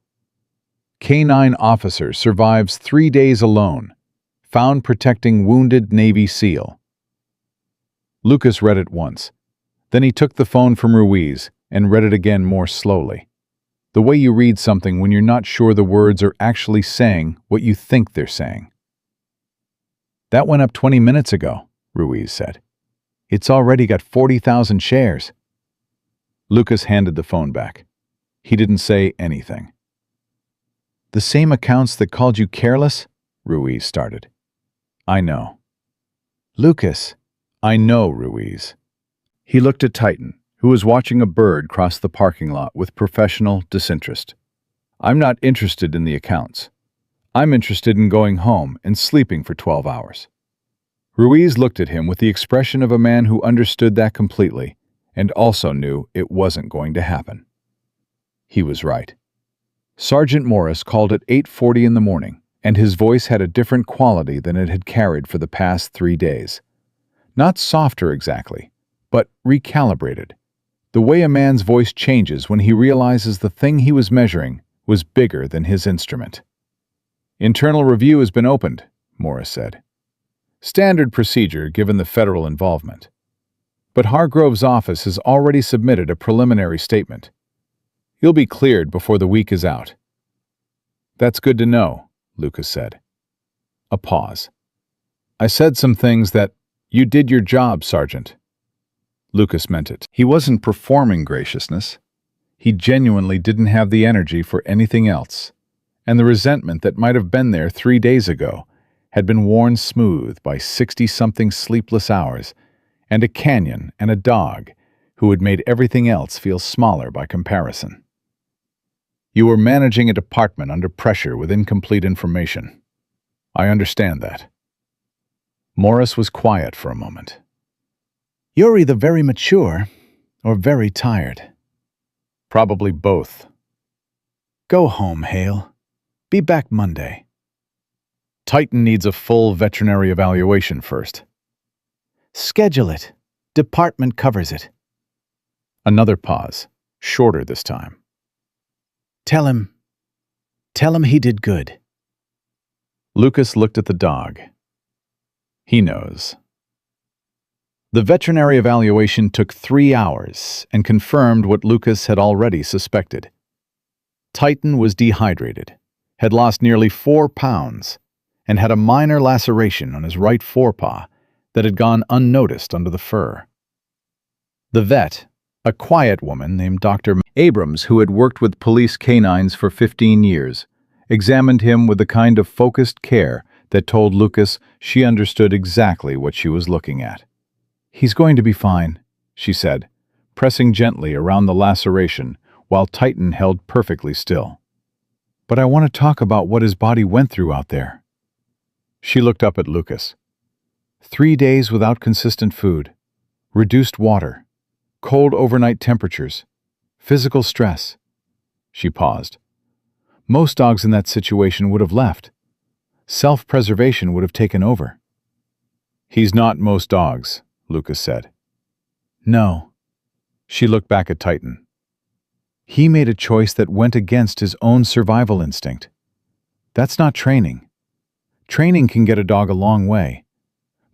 K9 officer survives 3 days alone, found protecting wounded Navy SEAL. Lucas read it once. Then he took the phone from Ruiz and read it again more slowly. The way you read something when you're not sure the words are actually saying what you think they're saying. "That went up 20 minutes ago," Ruiz said. "It's already got 40,000 shares." Lucas handed the phone back. He didn't say anything. "The same accounts that called you careless?" Ruiz started. "I know." "Lucas." "I know, Ruiz." He looked at Titan, who was watching a bird cross the parking lot with professional disinterest. "I'm not interested in the accounts. I'm interested in going home and sleeping for 12 hours. Ruiz looked at him with the expression of a man who understood that completely and also knew it wasn't going to happen. He was right. Sergeant Morris called at 8:40 in the morning, and his voice had a different quality than it had carried for the past 3 days. Not softer exactly, but recalibrated. The way a man's voice changes when he realizes the thing he was measuring was bigger than his instrument. "Internal review has been opened," Morris said. "Standard procedure given the federal involvement. But Hargrove's office has already submitted a preliminary statement. You'll be cleared before the week is out." "That's good to know," Lucas said. A pause. "I said some things that, you did your job, Sergeant." Lucas meant it. He wasn't performing graciousness. He genuinely didn't have the energy for anything else, and the resentment that might have been there 3 days ago had been worn smooth by 60-something sleepless hours and a canyon and a dog who had made everything else feel smaller by comparison. "You were managing a department under pressure with incomplete information. I understand that." Morris was quiet for a moment. "You're either very mature or very tired." "Probably both." "Go home, Hale. Be back Monday." "Titan needs a full veterinary evaluation first." "Schedule it. Department covers it." Another pause, shorter this time. Tell him he did good." Lucas looked at the dog. He knows. The veterinary evaluation took 3 hours and confirmed what Lucas had already suspected. Titan was dehydrated, had lost nearly 4 pounds, and had a minor laceration on his right forepaw that had gone unnoticed under the fur. The vet, A quiet woman named Dr. Abrams, who had worked with police canines for 15 years, examined him with the kind of focused care that told Lucas she understood exactly what she was looking at. "He's going to be fine," she said, pressing gently around the laceration while Titan held perfectly still. "But I want to talk about what his body went through out there." She looked up at Lucas. 3 days without consistent food, reduced water, cold overnight temperatures, physical stress. She paused. Most dogs in that situation would have left. Self-preservation would have taken over. "He's not most dogs," Lucas said. "No." She looked back at Titan. "He made a choice that went against his own survival instinct. That's not training. Training can get a dog a long way,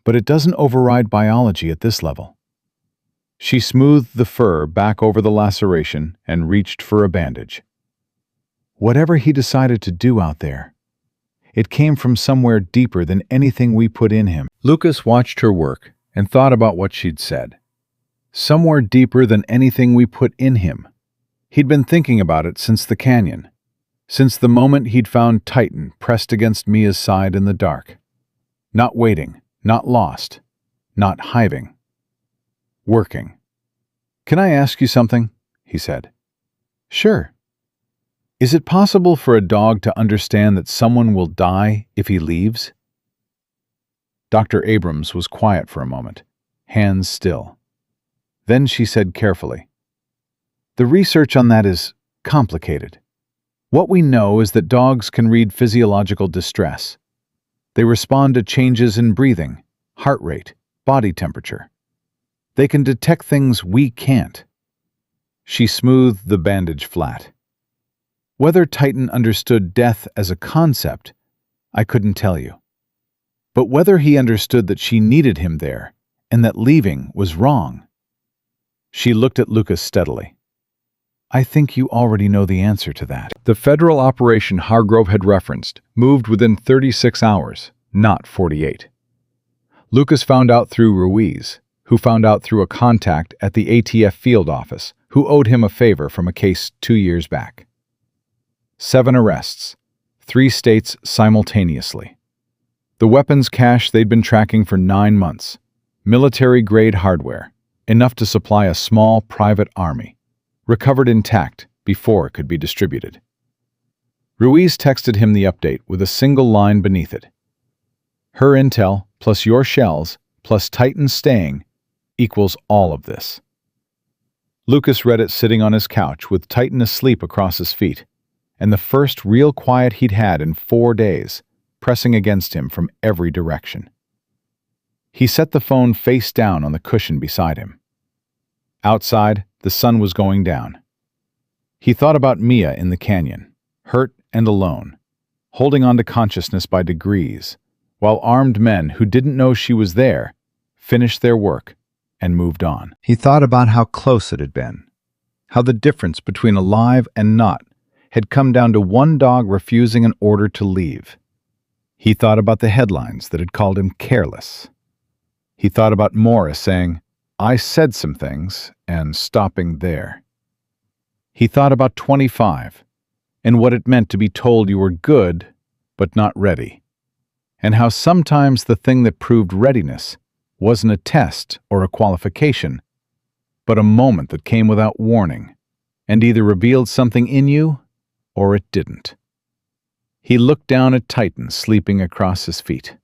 but it doesn't override biology at this level." She smoothed the fur back over the laceration and reached for a bandage. "Whatever he decided to do out there, it came from somewhere deeper than anything we put in him." Lucas watched her work and thought about what she'd said. Somewhere deeper than anything we put in him. He'd been thinking about it since the canyon, since the moment he'd found Titan pressed against Mia's side in the dark. Not waiting, not lost, not hiving. Working. "Can I ask you something?" he said. "Sure." "Is it possible for a dog to understand that someone will die if he leaves?" Dr. Abrams was quiet for a moment, hands still. Then she said carefully, "The research on that is complicated. What we know is that dogs can read physiological distress. They respond to changes in breathing, heart rate, body temperature. They can detect things we can't." She smoothed the bandage flat. "Whether Titan understood death as a concept, I couldn't tell you. But whether he understood that she needed him there and that leaving was wrong." She looked at Lucas steadily. "I think you already know the answer to that." The federal operation Hargrove had referenced moved within 36 hours, not 48. Lucas found out through Ruiz, who found out through a contact at the ATF field office, who owed him a favor from a case 2 years back. 7 arrests, 3 states simultaneously. The weapons cache they'd been tracking for 9 months. Military-grade hardware, enough to supply a small private army, recovered intact before it could be distributed. Ruiz texted him the update with a single line beneath it. "Her intel plus your shells plus Titan staying equals all of this." Lucas read it sitting on his couch with Titan asleep across his feet, and the first real quiet he'd had in 4 days, pressing against him from every direction. He set the phone face down on the cushion beside him. Outside, the sun was going down. He thought about Mia in the canyon, hurt and alone, holding on to consciousness by degrees, while armed men who didn't know she was there finished their work and moved on. He thought about how close it had been, how the difference between alive and not had come down to one dog refusing an order to leave. He thought about the headlines that had called him careless. He thought about Morris saying, "I said some things," and stopping there. He thought about 25 and what it meant to be told you were good but not ready, and how sometimes the thing that proved readiness wasn't a test or a qualification, but a moment that came without warning and either revealed something in you or it didn't. He looked down at Titan sleeping across his feet.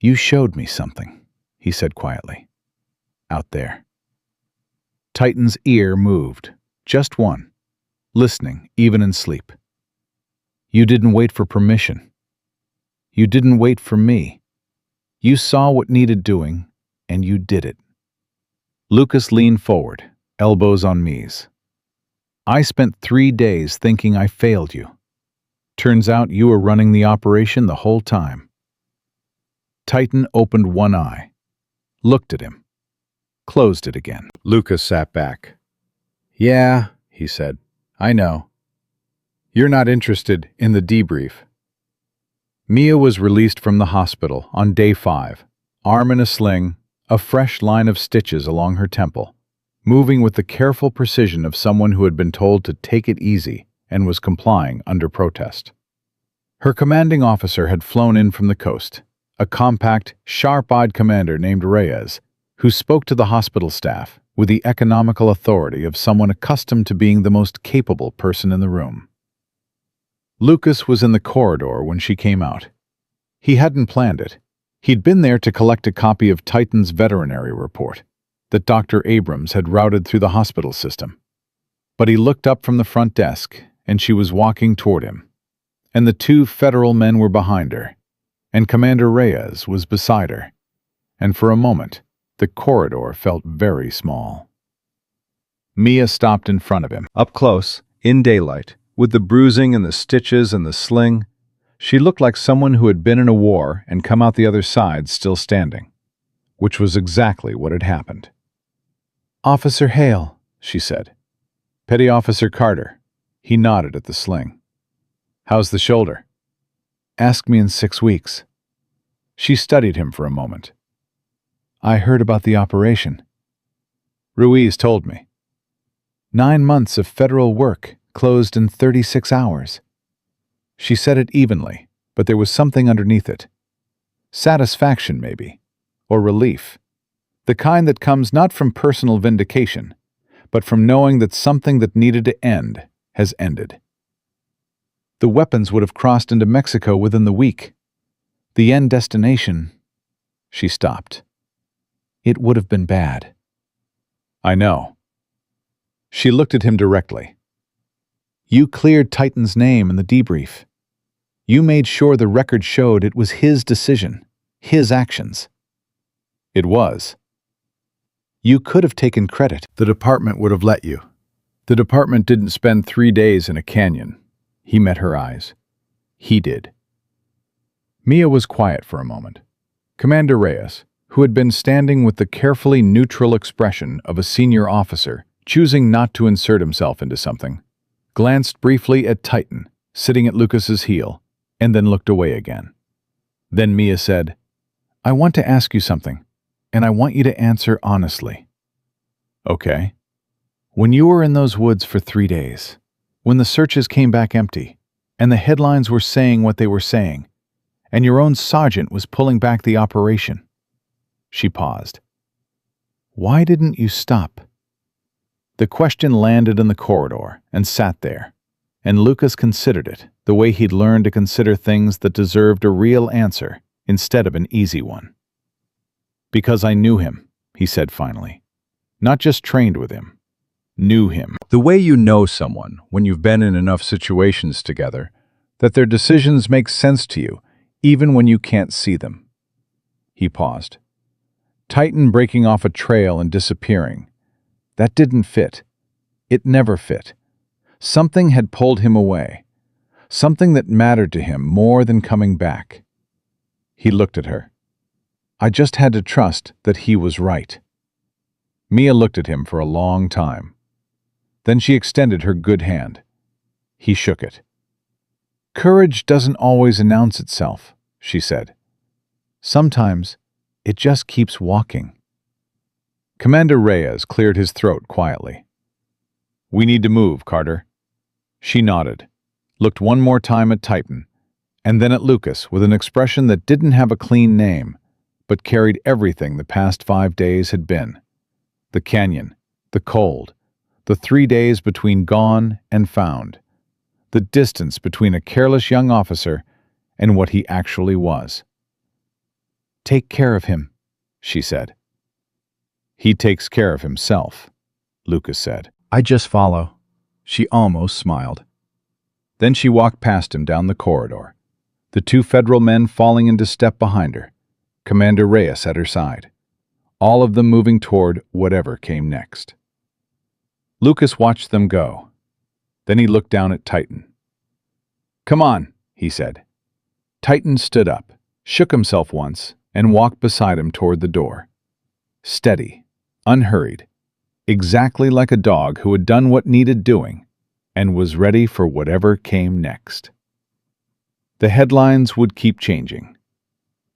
"You showed me something," he said quietly. "Out there." Titan's ear moved, just one, listening even in sleep. "You didn't wait for permission. You didn't wait for me. You saw what needed doing, and you did it." Lucas leaned forward, elbows on knees. "I spent 3 days thinking I failed you. Turns out you were running the operation the whole time." Titan opened one eye, looked at him, closed it again. Lucas sat back. "Yeah," he said, "I know. You're not interested in the debrief." Mia was released from the hospital on day 5, arm in a sling, a fresh line of stitches along her temple, moving with the careful precision of someone who had been told to take it easy and was complying under protest. Her commanding officer had flown in from the coast, a compact, sharp-eyed commander named Reyes, who spoke to the hospital staff with the economical authority of someone accustomed to being the most capable person in the room. Lucas was in the corridor when she came out. He hadn't planned it. He'd been there to collect a copy of Titan's veterinary report that Dr. Abrams had routed through the hospital system. But he looked up from the front desk, and she was walking toward him. And the two federal men were behind her, and Commander Reyes was beside her. And for a moment, the corridor felt very small. Mia stopped in front of him.
Up close, in daylight, with the bruising and the stitches and the sling, she looked like someone who had been in a war and come out the other side still standing, which was exactly what had happened.
"Officer Hale," she said. "Petty Officer Carter." He nodded at the sling. "How's the shoulder?" "Ask me in 6 weeks." She studied him for a moment. "I heard about the operation." "Ruiz told me." 9 months of federal work closed in 36 hours. She said it evenly, but there was something underneath it. Satisfaction, maybe, or relief. The kind that comes not from personal vindication, but from knowing that something that needed to end has ended. The weapons would have crossed into Mexico within the week. The end destination... She stopped. It would have been bad. "I know." She looked at him directly. "You cleared Titan's name in the debrief. You made sure the record showed it was his decision, his actions." "It was." "You could have taken credit. The department would have let you." "The department didn't spend 3 days in a canyon." He met her eyes. "He did." Mia was quiet for a moment. Commander Reyes, who had been standing with the carefully neutral expression of a senior officer choosing not to insert himself into something, glanced briefly at Titan, sitting at Lucas's heel, and then looked away again. Then Mia said, "I want to ask you something, and I want you to answer honestly." "Okay." "When you were in those woods for 3 days, when the searches came back empty, and the headlines were saying what they were saying, and your own sergeant was pulling back the operation." She paused. "Why didn't you stop?" The question landed in the corridor and sat there, and Lucas considered it the way he'd learned to consider things that deserved a real answer instead of an easy one. "Because I knew him," he said finally. "Not just trained with him. Knew him."
The way you know someone when you've been in enough situations together that their decisions make sense to you even when you can't see them. He paused. Titan breaking off a trail and disappearing. That didn't fit. It never fit. Something had pulled him away. Something that mattered to him more than coming back. He looked at her. "I just had to trust that he was right." Mia looked at him for a long time. Then she extended her good hand. He shook it. "Courage doesn't always announce itself," she said. "Sometimes it just keeps walking." Commander Reyes cleared his throat quietly. "We need to move, Carter." She nodded, looked one more time at Titan, and then at Lucas with an expression that didn't have a clean name, but carried everything the past 5 days had been. The canyon, the cold, the 3 days between gone and found, the distance between a careless young officer and what he actually was. "Take care of him," she said. "He takes care of himself," Lucas said. "I just follow." She almost smiled. Then she walked past him down the corridor, the 2 federal men falling into step behind her, Commander Reyes at her side, all of them moving toward whatever came next. Lucas watched them go. Then he looked down at Titan. "Come on," he said. Titan stood up, shook himself once, and walked beside him toward the door. Steady, unhurried, exactly like a dog who had done what needed doing and was ready for whatever came next. The headlines would keep changing.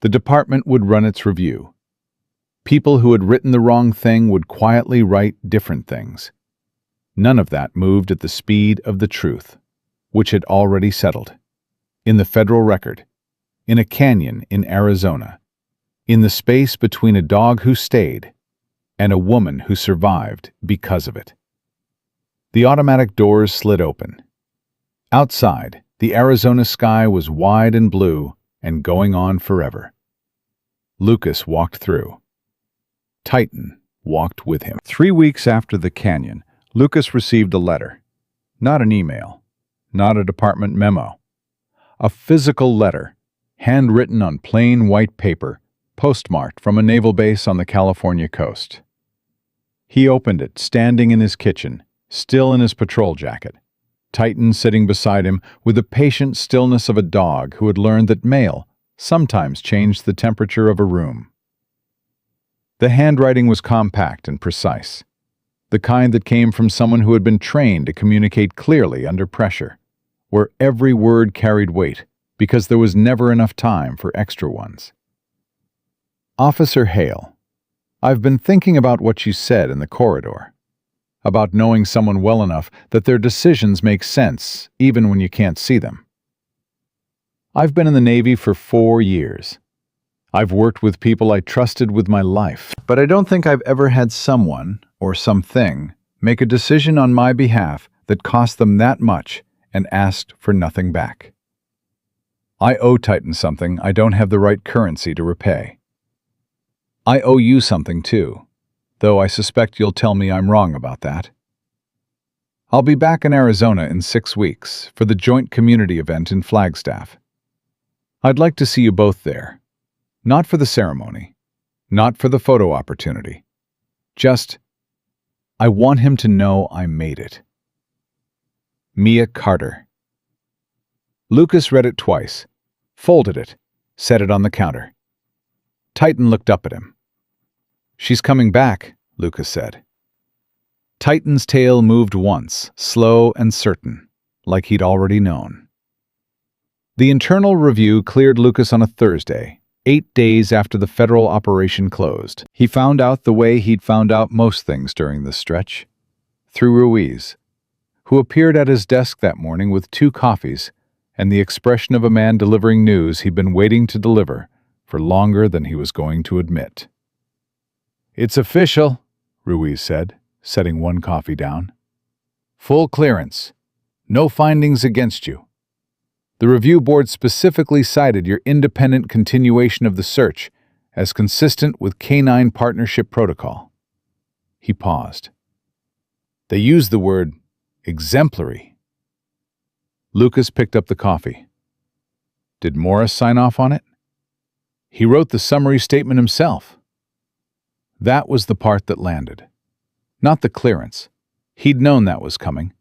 The department would run its review.
People who had written the wrong thing would quietly write different things. None of that moved at the speed of the truth, which had already settled. In the federal record, in a canyon in Arizona, in the space between a dog who stayed and a woman who survived because of it. The automatic doors slid open. Outside, the Arizona sky was wide and blue and going on forever. Lucas walked through. Titan walked with him. 3 weeks after the canyon, Lucas received a letter. Not an email, not a department memo. A physical letter, handwritten on plain white paper, postmarked from a naval base on the California coast. He opened it, standing in his kitchen, still in his patrol jacket. Titan sitting beside him with the patient stillness of a dog who had learned that mail sometimes changed the temperature of a room. The handwriting was compact and precise, the kind that came from someone who had been trained to communicate clearly under pressure, where every word carried weight because there was never enough time for extra ones. Officer Hale, I've been thinking about what you said in the corridor, about knowing someone well enough that their decisions make sense even when you can't see them. I've been in the Navy for 4 years. I've worked with people I trusted with my life, but I don't think I've ever had someone or something make a decision on my behalf that cost them that much and asked for nothing back. I owe Titan something I don't have the right currency to repay. I owe you something too, though I suspect you'll tell me I'm wrong about that. I'll be back in Arizona in 6 weeks for the joint community event in Flagstaff. I'd like to see you both there. Not for the ceremony, not for the photo opportunity. Just, I want him to know I made it. Mia Carter. Lucas read it twice, folded it, set it on the counter. Titan looked up at him. She's coming back, Lucas said. Titan's tail moved once, slow and certain, like he'd already known. The internal review cleared Lucas on a Thursday, 8 days after the federal operation closed. He found out the way he'd found out most things during this stretch, through Ruiz, who appeared at his desk that morning with 2 coffees and the expression of a man delivering news he'd been waiting to deliver for longer than he was going to admit. It's official, Ruiz said, setting 1 coffee down. Full clearance. No findings against you. The review board specifically cited your independent continuation of the search as consistent with Canine Partnership Protocol. He paused. They used the word exemplary. Lucas picked up the coffee. Did Morris sign off on it? He wrote the summary statement himself. That was the part that landed. Not the clearance. He'd known that was coming.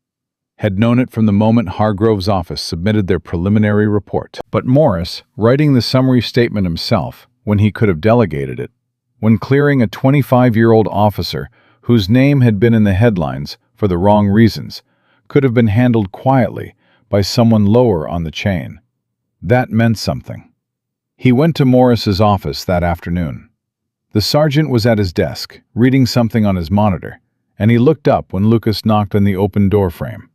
Had known it from the moment Hargrove's office submitted their preliminary report. But Morris, writing the summary statement himself, when he could have delegated it, when clearing a 25-year-old officer whose name had been in the headlines for the wrong reasons, could have been handled quietly by someone lower on the chain. That meant something. He went to Morris's office that afternoon. The sergeant was at his desk, reading something on his monitor, and he looked up when Lucas knocked on the open doorframe.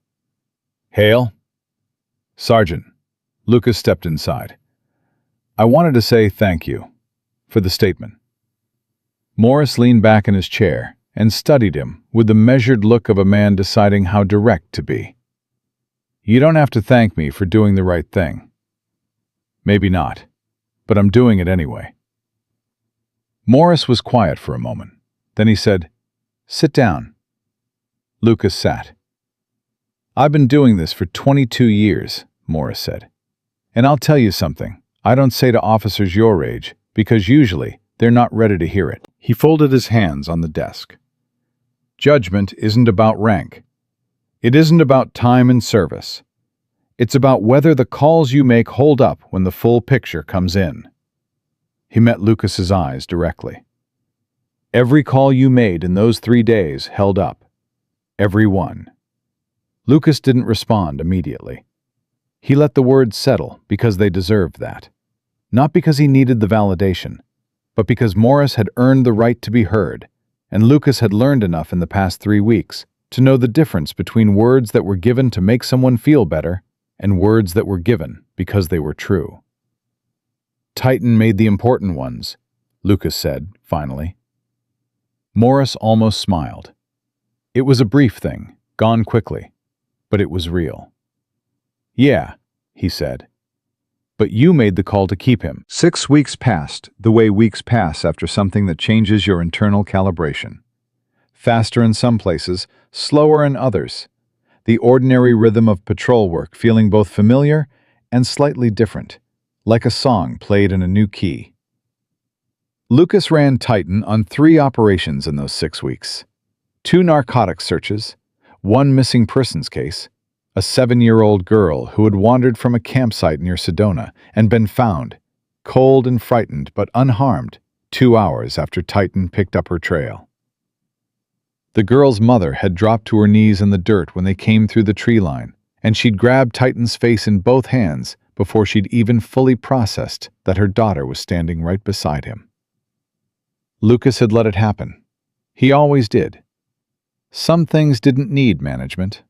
Hale? Sergeant. Lucas stepped inside. I wanted to say thank you for the statement. Morris leaned back in his chair and studied him with the measured look of a man deciding how direct to be. You don't have to thank me for doing the right thing. Maybe not, but I'm doing it anyway. Morris was quiet for a moment. Then he said, Sit down. Lucas sat. I've been doing this for 22 years, Morris said. And I'll tell you something I don't say to officers your age, because usually they're not ready to hear it. He folded his hands on the desk. Judgment isn't about rank. It isn't about time and service. It's about whether the calls you make hold up when the full picture comes in. He met Lucas's eyes directly. Every call you made in those 3 days held up. Every one. Lucas didn't respond immediately. He let the words settle because they deserved that. Not because he needed the validation, but because Morris had earned the right to be heard, and Lucas had learned enough in the past 3 weeks to know the difference between words that were given to make someone feel better and words that were given because they were true. Titan made the important ones, Lucas said, finally. Morris almost smiled. It was a brief thing, gone quickly, but it was real. Yeah, he said. But you made the call to keep him.
6 weeks passed, the way weeks pass after something that changes your internal calibration. Faster in some places, slower in others. The ordinary rhythm of patrol work feeling both familiar and slightly different, like a song played in a new key. Lucas ran Titan on 3 operations in those 6 weeks. 2 narcotics searches, 1 missing persons case, a 7-year-old girl who had wandered from a campsite near Sedona and been found, cold and frightened but unharmed, 2 hours after Titan picked up her trail. The girl's mother had dropped to her knees in the dirt when they came through the tree line, and she'd grabbed Titan's face in both hands before she'd even fully processed that her daughter was standing right beside him. Lucas had let it happen. He always did. Some things didn't need management.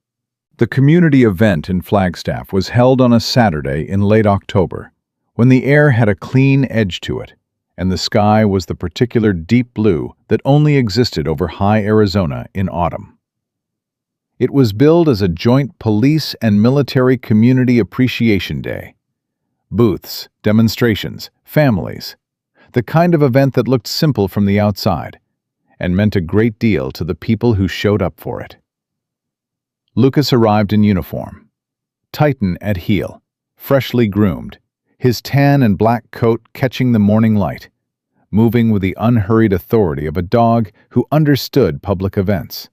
The community event in Flagstaff was held on a Saturday in late October, when the air had a clean edge to it, and the sky was the particular deep blue that only existed over high Arizona in autumn. It was billed as a joint police and military community appreciation day. Booths, demonstrations, families, the kind of event that looked simple from the outside and meant a great deal to the people who showed up for it. Lucas arrived in uniform, Titan at heel, freshly groomed, his tan and black coat catching the morning light, moving with the unhurried authority of a dog who understood public events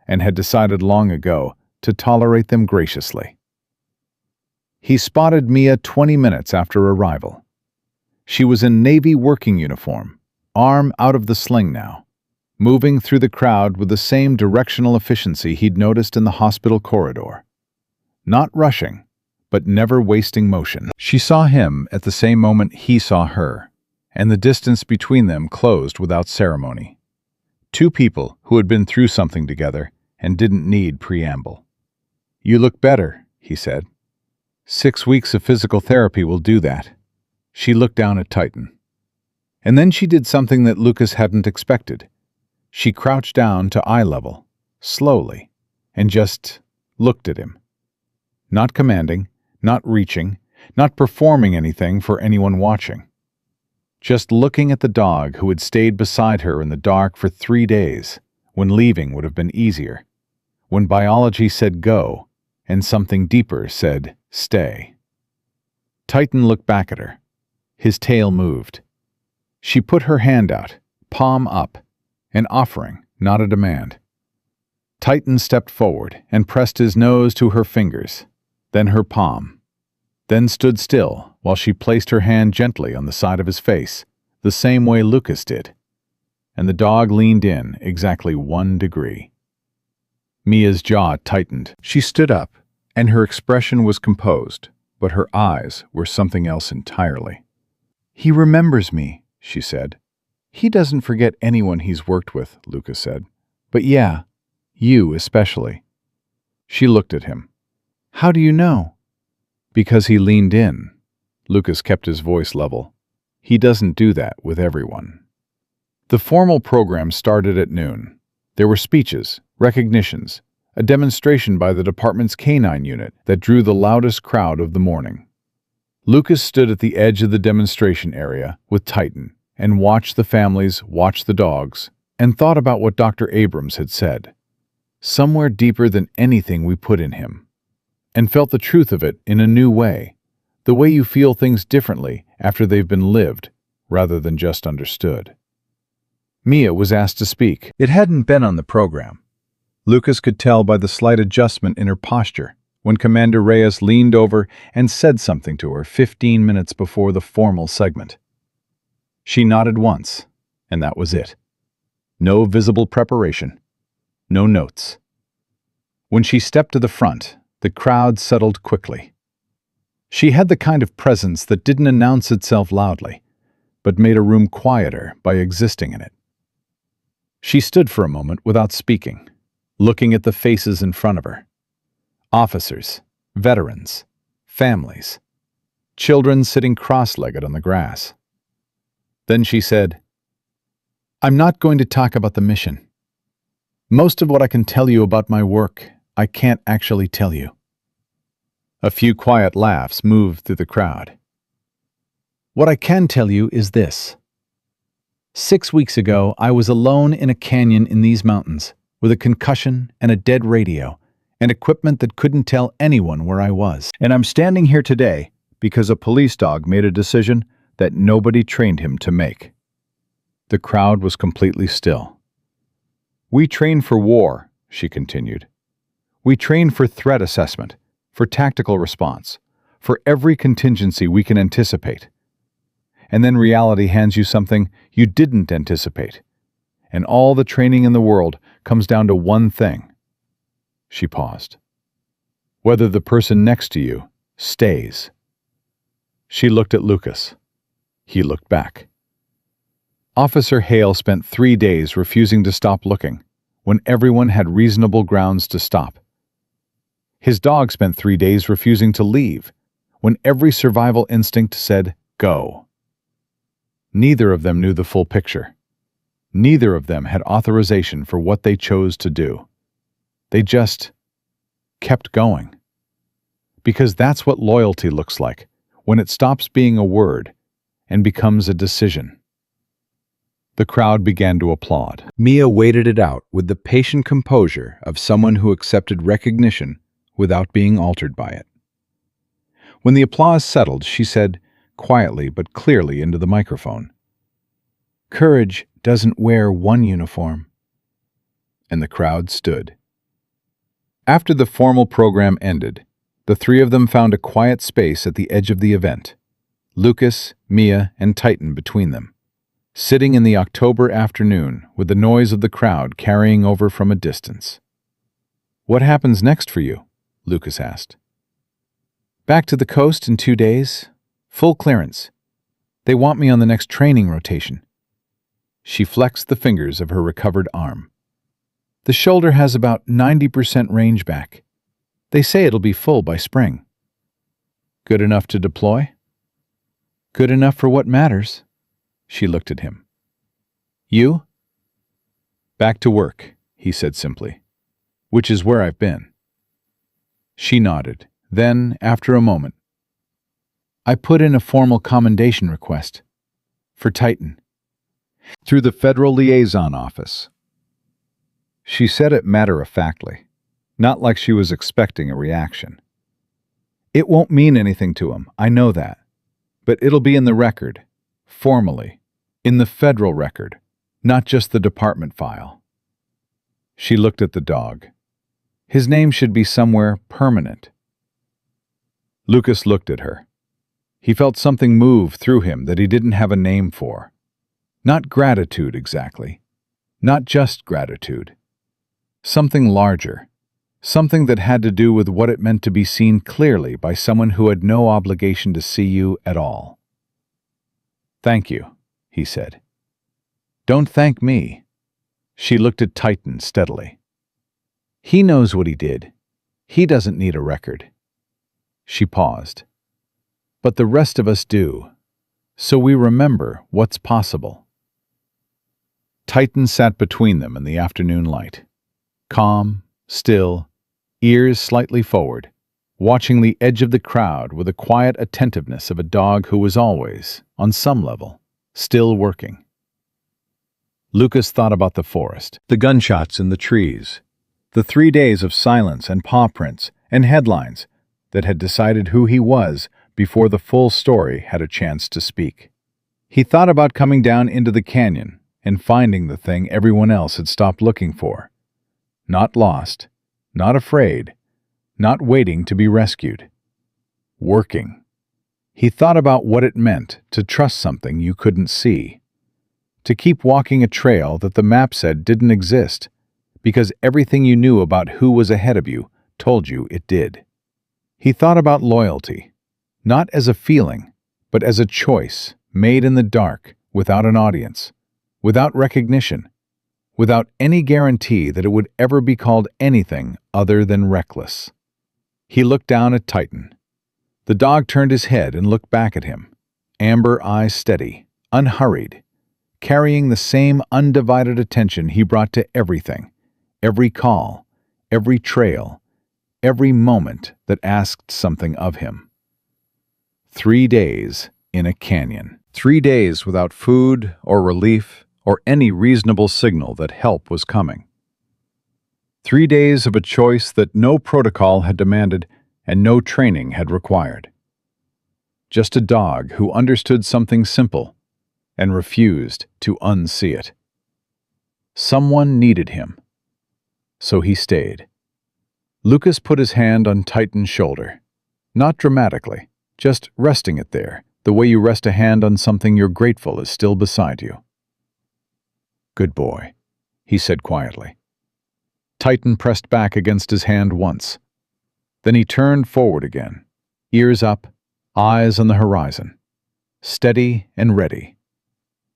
and had decided long ago to tolerate them graciously. He spotted Mia 20 minutes after arrival. She was in Navy working uniform, arm out of the sling now, moving through the crowd with the same directional efficiency he'd noticed in the hospital corridor. Not rushing, but never wasting motion. She saw him at the same moment he saw her, and the distance between them closed without ceremony. 2 people who had been through something together and didn't need preamble. "You look better," he said. 6 weeks of physical therapy will do that. She looked down at Titan. And then she did something that Lucas hadn't expected. She crouched down to eye level, slowly, and just looked at him. Not commanding, not reaching, not performing anything for anyone watching. Just looking at the dog who had stayed beside her in the dark for 3 days, when leaving would have been easier, when biology said go, and something deeper said stay. Titan looked back at her. His tail moved. She put her hand out, palm up, an offering, not a demand. Titan stepped forward and pressed his nose to her fingers, then her palm, then stood still while she placed her hand gently on the side of his face, the same way Lucas did, and the dog leaned in exactly 1 degree. Mia's jaw tightened. She stood up, and her expression was composed, but her eyes were something else entirely. "He remembers me," she said. "He doesn't forget anyone he's worked with," Lucas said. "But yeah, you especially." She looked at him. "How do you know?" "Because he leaned in." Lucas kept his voice level. "He doesn't do that with everyone." The formal program started at noon. There were speeches, recognitions, a demonstration by the department's canine unit that drew the loudest crowd of the morning. Lucas stood at the edge of the demonstration area with Titan and watched the families, watched the dogs, and thought about what Dr. Abrams had said, somewhere deeper than anything we put in him, and felt the truth of it in a new way, the way you feel things differently after they've been lived rather than just understood. Mia was asked to speak. It hadn't been on the program. Lucas could tell by the slight adjustment in her posture when Commander Reyes leaned over and said something to her 15 minutes before the formal segment. She nodded once, and that was it. No visible preparation. No notes. When she stepped to the front, the crowd settled quickly. She had the kind of presence that didn't announce itself loudly,
but made a room quieter by existing in it. She stood for a moment without speaking, looking at the faces in front of her. Officers, veterans, families, children sitting cross-legged on the grass. Then she said, "I'm not going to talk about the mission. Most of what I can tell you about my work, I can't actually tell you." A few quiet laughs moved through the crowd. "What I can tell you is this. 6 weeks ago, I was alone in a canyon in these mountains, with a concussion and a dead radio, and equipment that couldn't tell anyone where I was. And I'm standing here today because a police dog made a decision that nobody trained him to make." The crowd was completely still. "We train for war," she continued. "We train for threat assessment, for tactical response, for every contingency we can anticipate. And then reality hands you something you didn't anticipate. And all the training in the world comes down to one thing." She paused. "Whether the person next to you stays." She looked at Lucas. He looked back. Officer Hale spent 3 days refusing to stop looking, when everyone had reasonable grounds to stop. His dog spent 3 days refusing to leave, when every survival instinct said, "Go." Neither of them knew the full picture. Neither of them had authorization for what they chose to do. They just kept going. Because that's what loyalty looks like, when it stops being a word and becomes a decision. The crowd began to applaud. Mia waited it out with the patient composure of someone who accepted recognition without being altered by it. When the applause settled, she said, quietly but clearly into the microphone, "Courage doesn't wear one uniform." And the crowd stood. After the formal program ended, the three of them found a quiet space at the edge of the event, Lucas, Mia, and Titan between them, sitting in the October afternoon with the noise of the crowd carrying over from a distance. "What happens next for you?" Lucas asked. "Back to the coast in 2 days. Full clearance. They want me on the next training rotation." She flexed the fingers of her recovered arm. "The shoulder has about 90% range back. They say it'll be full by spring." "Good enough to deploy?" "Good enough for what matters." She looked at him. "You?" "Back to work," he said simply. "Which is where I've been." She nodded. Then, after a moment, "I put in a formal commendation request. For Titan. Through the Federal Liaison Office." She said it matter-of-factly, not like she was expecting a reaction. "It won't mean anything to him, I know that. But it'll be in the record, formally, in the federal record, not just the department file." She looked at the dog. "His name should be somewhere permanent." Lucas looked at her. He felt something move through him that he didn't have a name for. Not gratitude exactly. Not just gratitude. Something larger. Something that had to do with what it meant to be seen clearly by someone who had no obligation to see you at all. "Thank you," he said. "Don't thank me." She looked at Titan steadily. "He knows what he did. He doesn't need a record." She paused. "But the rest of us do, so we remember what's possible." Titan sat between them in the afternoon light, calm, still, ears slightly forward, watching the edge of the crowd with the quiet attentiveness of a dog who was always, on some level, still working. Lucas thought about the forest, the gunshots in the trees, the 3 days of silence and paw prints and headlines that had decided who he was before the full story had a chance to speak. He thought about coming down into the canyon and finding the thing everyone else had stopped looking for. Not lost, not afraid, not waiting to be rescued. Working. He thought about what it meant to trust something you couldn't see. To keep walking a trail that the map said didn't exist, because everything you knew about who was ahead of you told you it did. He thought about loyalty. Not as a feeling, but as a choice made in the dark, without an audience, without recognition, without any guarantee that it would ever be called anything other than reckless. He looked down at Titan. The dog turned his head and looked back at him, amber eyes steady, unhurried, carrying the same undivided attention he brought to everything, every call, every trail, every moment that asked something of him. 3 days in a canyon.
3 days without food or relief or any reasonable signal that help was coming. 3 days of a choice that no protocol had demanded and no training had required. Just a dog who understood something simple and refused to unsee it. Someone needed him, so he stayed. Lucas put his hand on Titan's shoulder, not dramatically, just resting it there, the way you rest a hand on something you're grateful is still beside you. "Good boy," he said quietly. Titan pressed back against his hand once. Then he turned forward again, ears up, eyes on the horizon, steady and ready,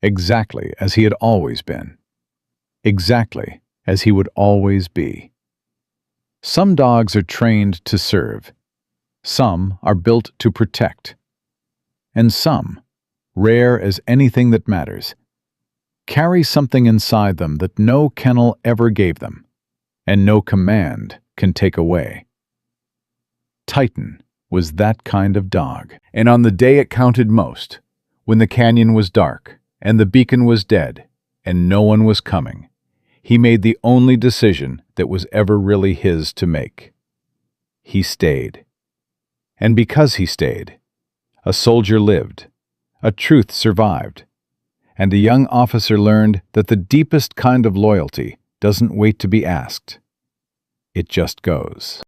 exactly as he had always been, exactly as he would always be. Some dogs are trained to serve, some are built to protect, and some, rare as anything that matters, carry something inside them that no kennel ever gave them, and no command can take away. Titan was that kind of dog. And on the day it counted most, when the canyon was dark and the beacon was dead and no one was coming, he made the only decision that was ever really his to make. He stayed. And because he stayed, a soldier lived, a truth survived, and a young officer learned that the deepest kind of loyalty doesn't wait to be asked. It just goes.